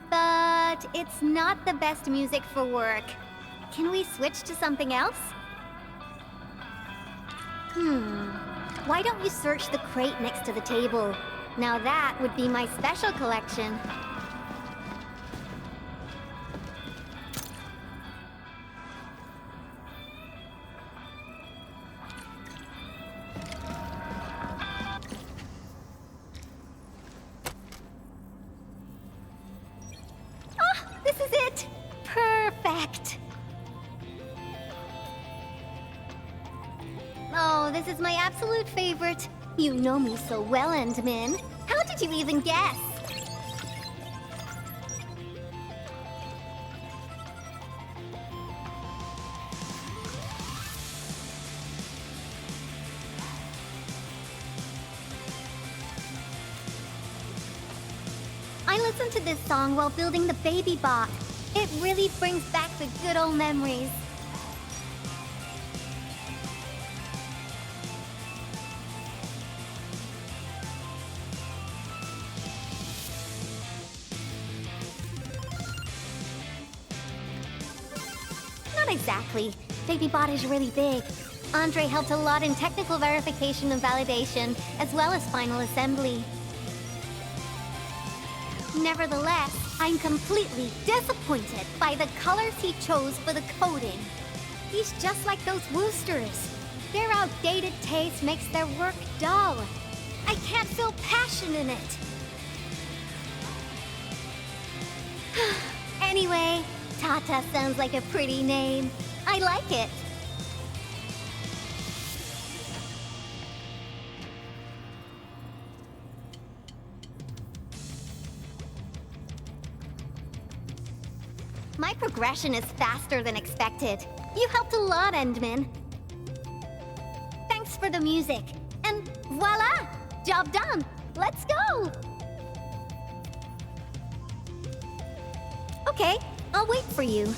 But it's not the best music for work. Can we switch to something else? Why don't you search the crate next to the table? Now that would be my special collection. Ah, this is it! Perfect! Oh, this is my absolute favorite. You know me so well, Endman. How did you even guess? I listened to this song while building the baby bot. It really brings back the good old memories. Not exactly. BabyBot is really big. Andre helped a lot in technical verification and validation, as well as final assembly. Nevertheless, I'm completely disappointed by the colors he chose for the coding. He's just like those Woosters. Their outdated taste makes their work dull. I can't feel passion in it. Anyway, Tata sounds like a pretty name. I like it. My progression is faster than expected. You helped a lot, Endman. Thanks for the music. And voila! Job done! Let's go! Okay, I'll wait for you.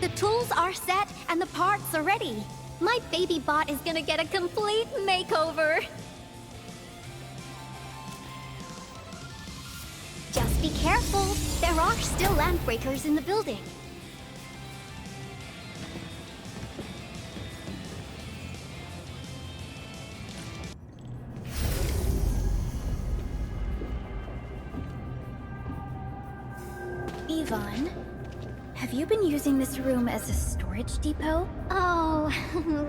The tools are set and the parts are ready. My baby bot is gonna get a complete makeover. Just be careful. There are still landbreakers in the building. Yvonne, have you been using this room as a storage depot? Oh,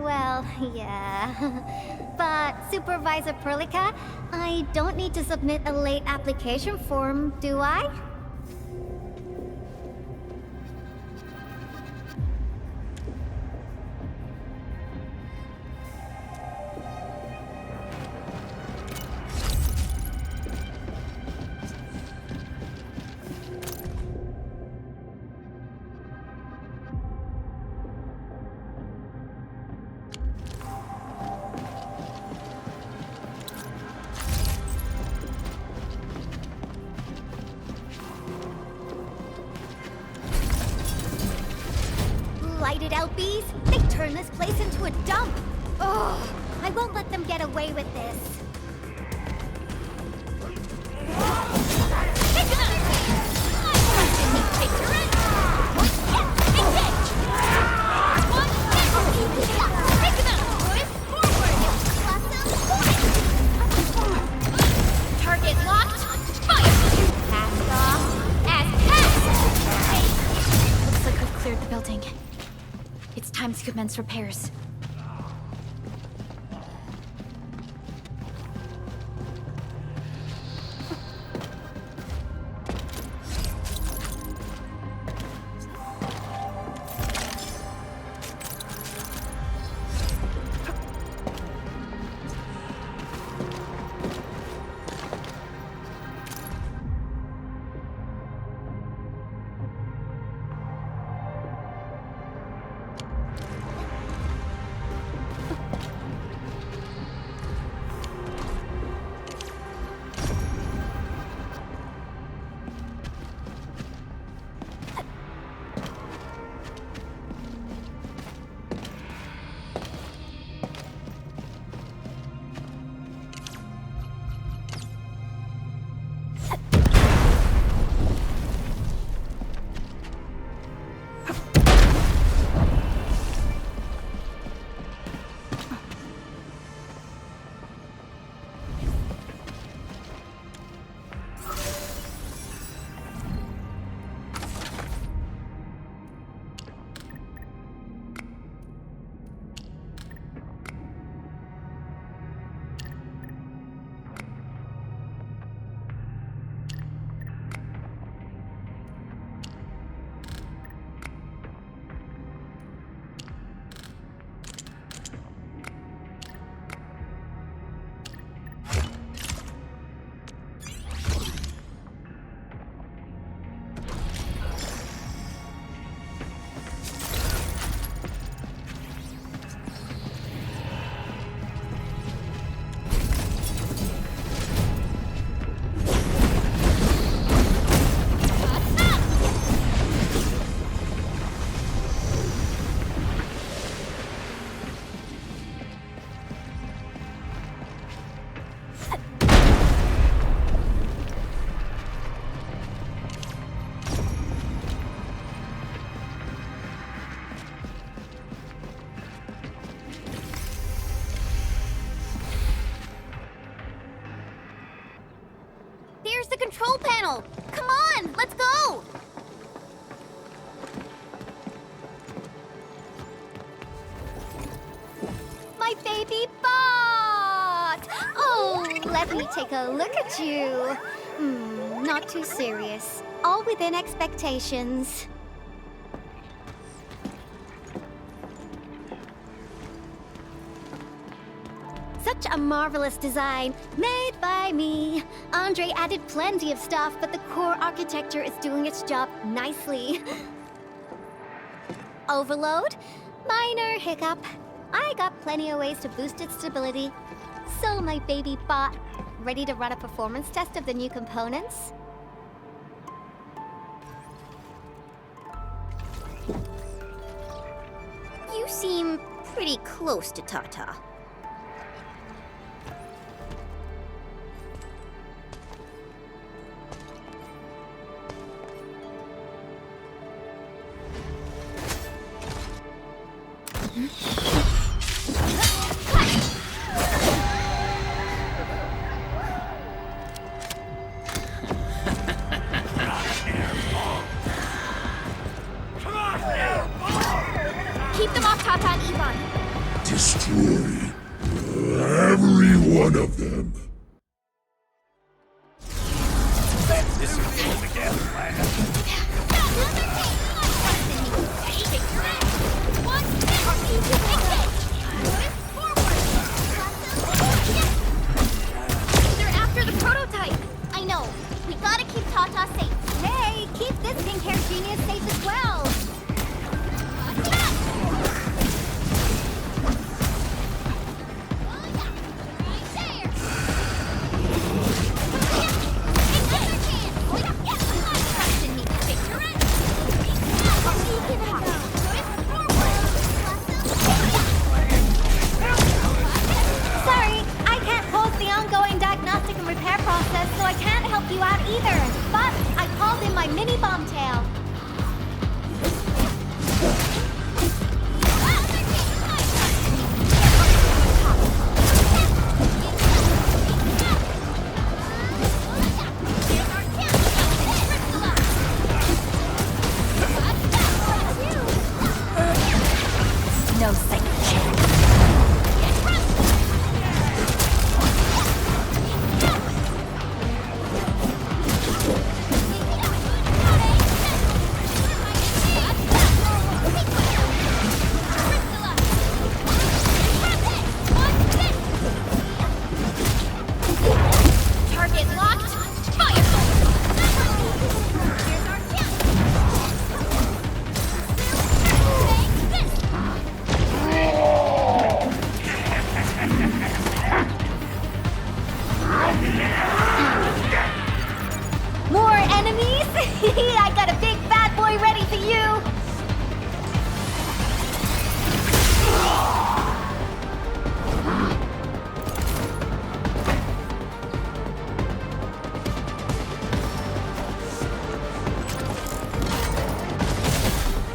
well, yeah. But Supervisor Perlica, I don't need to submit a late application form, do I? Lighted LBs, they turn this place into a dump. Oh, I won't let them get away with this. Target locked. Fire! Cast off. As cast! Looks like we've cleared the building. It's time to commence repairs. There's the control panel! Come on, let's go! My baby bot! Oh, let me take a look at you. Not too serious. All within expectations. Such a marvelous design, made by me. Andre added plenty of stuff, but the core architecture is doing its job nicely. Overload? Minor hiccup. I got plenty of ways to boost its stability. So my baby bot, ready to run a performance test of the new components? pretty close to Tata. Keep them off Tata and Ivan. Destroy every one of them. This is all together, They're after the prototype. I know. We gotta keep Tata safe. Hey, keep this pink-haired genius safe as well. Sorry, I can't pause the ongoing diagnostic and repair process, so I can't help you out either. But I called in my mini bomb tail. No second chance. Target locked. Fire! More enemies? I got a big bad boy ready for you.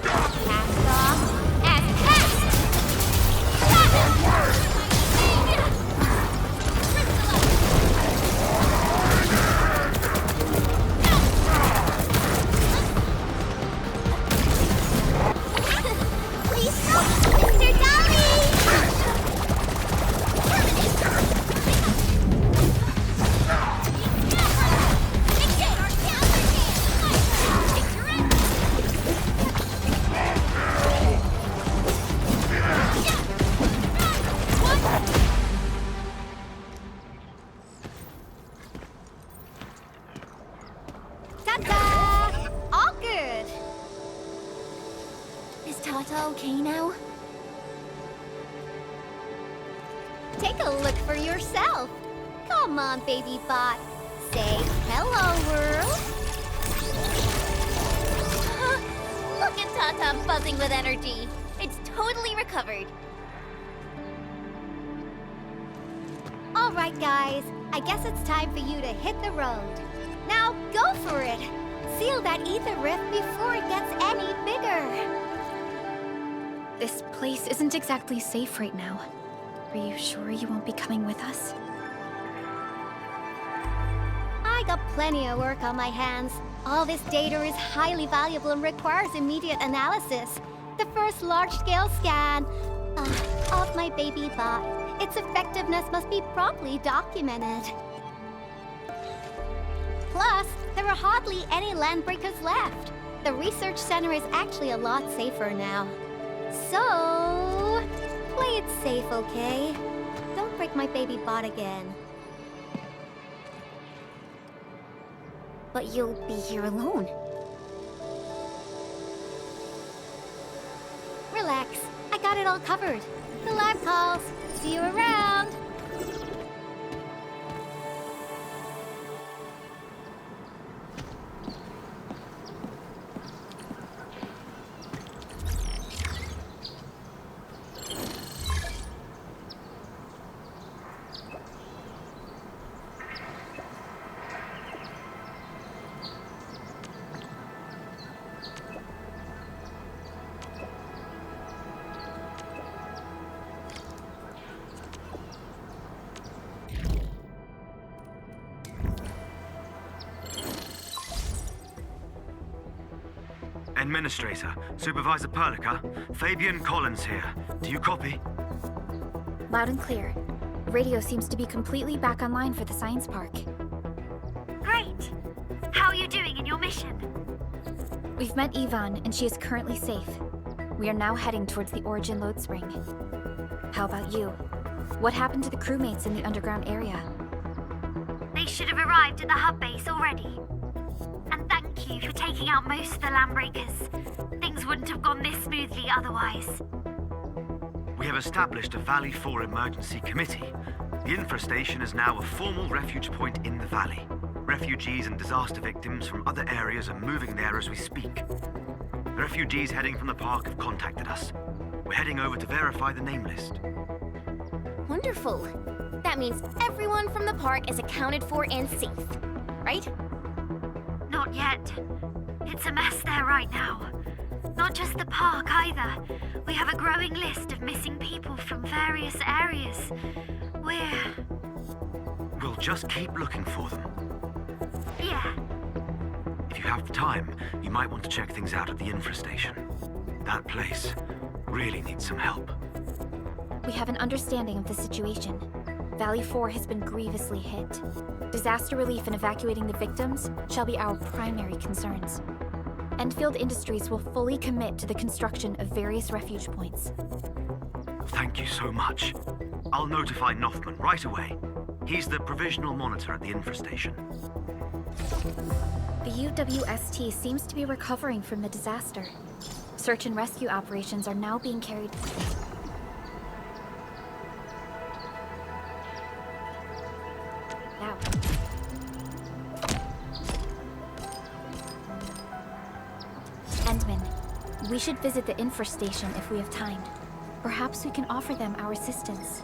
Cast off as Please stop, Mr. Ta-da! All good. Is Tata okay now? Take a look for yourself. Come on, baby bot. Say hello, world. Look at Tata buzzing with energy. It's totally recovered. All right, guys. I guess it's time for you to hit the road. Now, go for it. Seal that ether rift before it gets any bigger. This place isn't exactly safe right now. Are you sure you won't be coming with us? I got plenty of work on my hands. All this data is highly valuable and requires immediate analysis. The first large-scale scan of my baby bot. Its effectiveness must be promptly documented. Plus, there are hardly any landbreakers left. The research center is actually a lot safer now. So, play it safe, okay? Don't break my baby bot again. But you'll be here alone. Relax. I got it all covered. The lab calls. See you around. Administrator, Supervisor Perlica, Fabian Collins here. Do you copy? Loud and clear. Radio seems to be completely back online for the science park. Great! How are you doing in your mission? We've met Yvonne, and she is currently safe. We are now heading towards the Origin load spring. How about you? What happened to the crewmates in the underground area? They should have arrived at the hub base already. And thank you for taking out most of the landbreakers. Things wouldn't have gone this smoothly otherwise. We have established a Valley 4 emergency committee. The infrastation is now a formal refuge point in the valley. Refugees and disaster victims from other areas are moving there as we speak. The refugees heading from the park have contacted us. We're heading over to verify the name list. Wonderful. That means everyone from the park is accounted for and safe, right? Not yet. It's a mess there right now. Not just the park either. We have a growing list of missing people from various areas. We'll just keep looking for them. Yeah. If you have the time, you might want to check things out at the infrastation. That place really needs some help. We have an understanding of the situation. Valley 4 has been grievously hit. Disaster relief and evacuating the victims shall be our primary concerns. Endfield Industries will fully commit to the construction of various refuge points. Thank you so much. I'll notify Nothman right away. He's the provisional monitor at the infrastation. The UWST seems to be recovering from the disaster. Search and rescue operations are now being carried out. Endman, we should visit the infrastation if we have time. Perhaps we can offer them our assistance.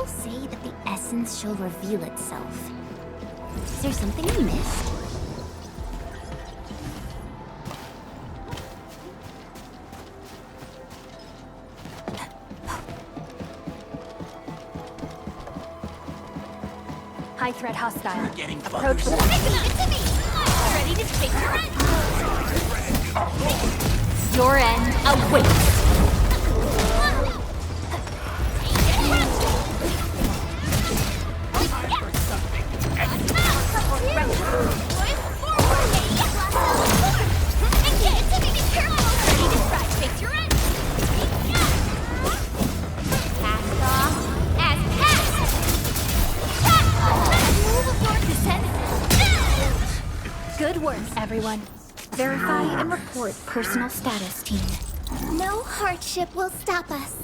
Say that the essence shall reveal itself. Is there something I missed? High threat hostile. You're getting Approach buggers. with Ready to take your end awaits. Good work, everyone. Verify and report personal status, team. No hardship will stop us.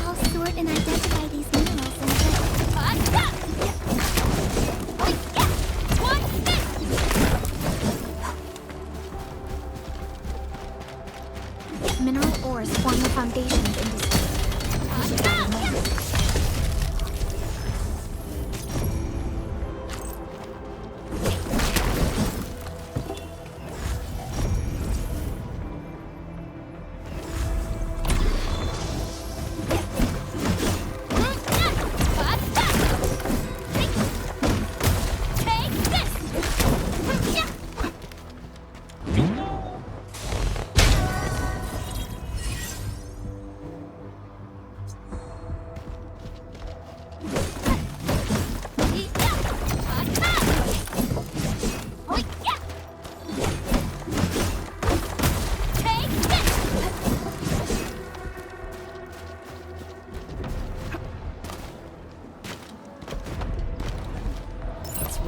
I'll sort and identify these minerals and mineral ores form the foundation of industry. We should gather more.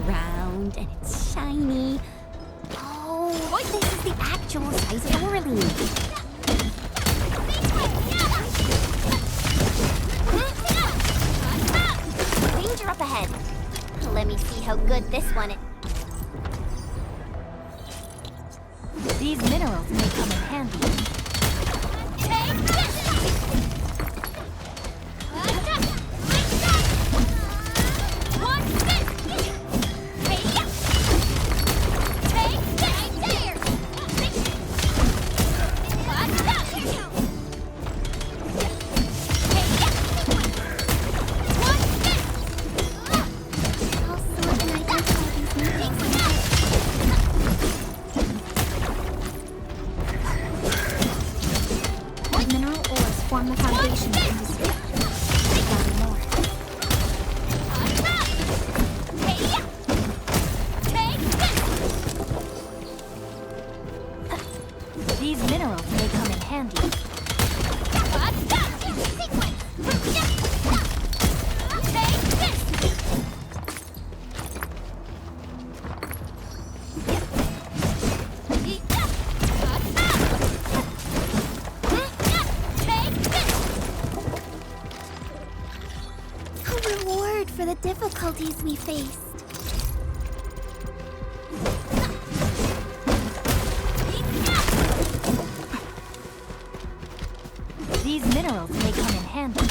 Round and it's shiny. Oh, this is the actual size of Orly. Danger up ahead. Let me see how good this one is. These minerals may come in handy. Mineral ores form the foundation of industry. Gather more. These minerals may come in handy. A reward for the difficulties we faced. These minerals may come in handy.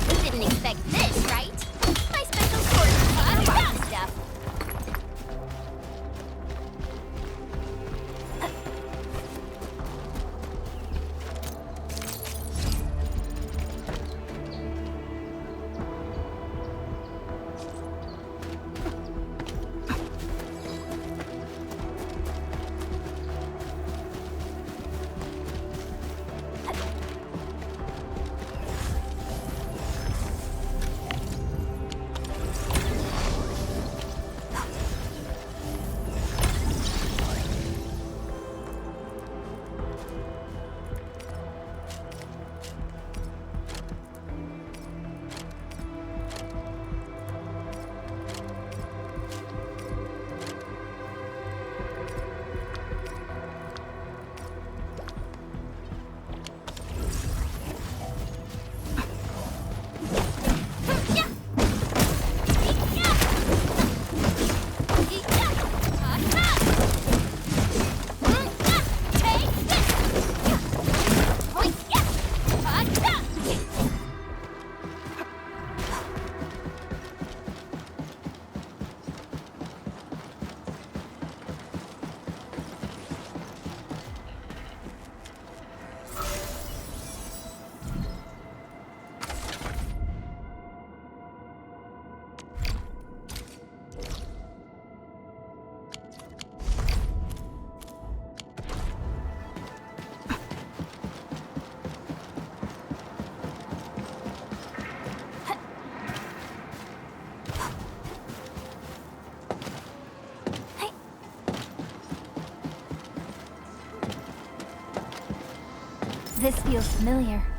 You didn't expect this, right? My special sword is rotten stuff. This feels familiar.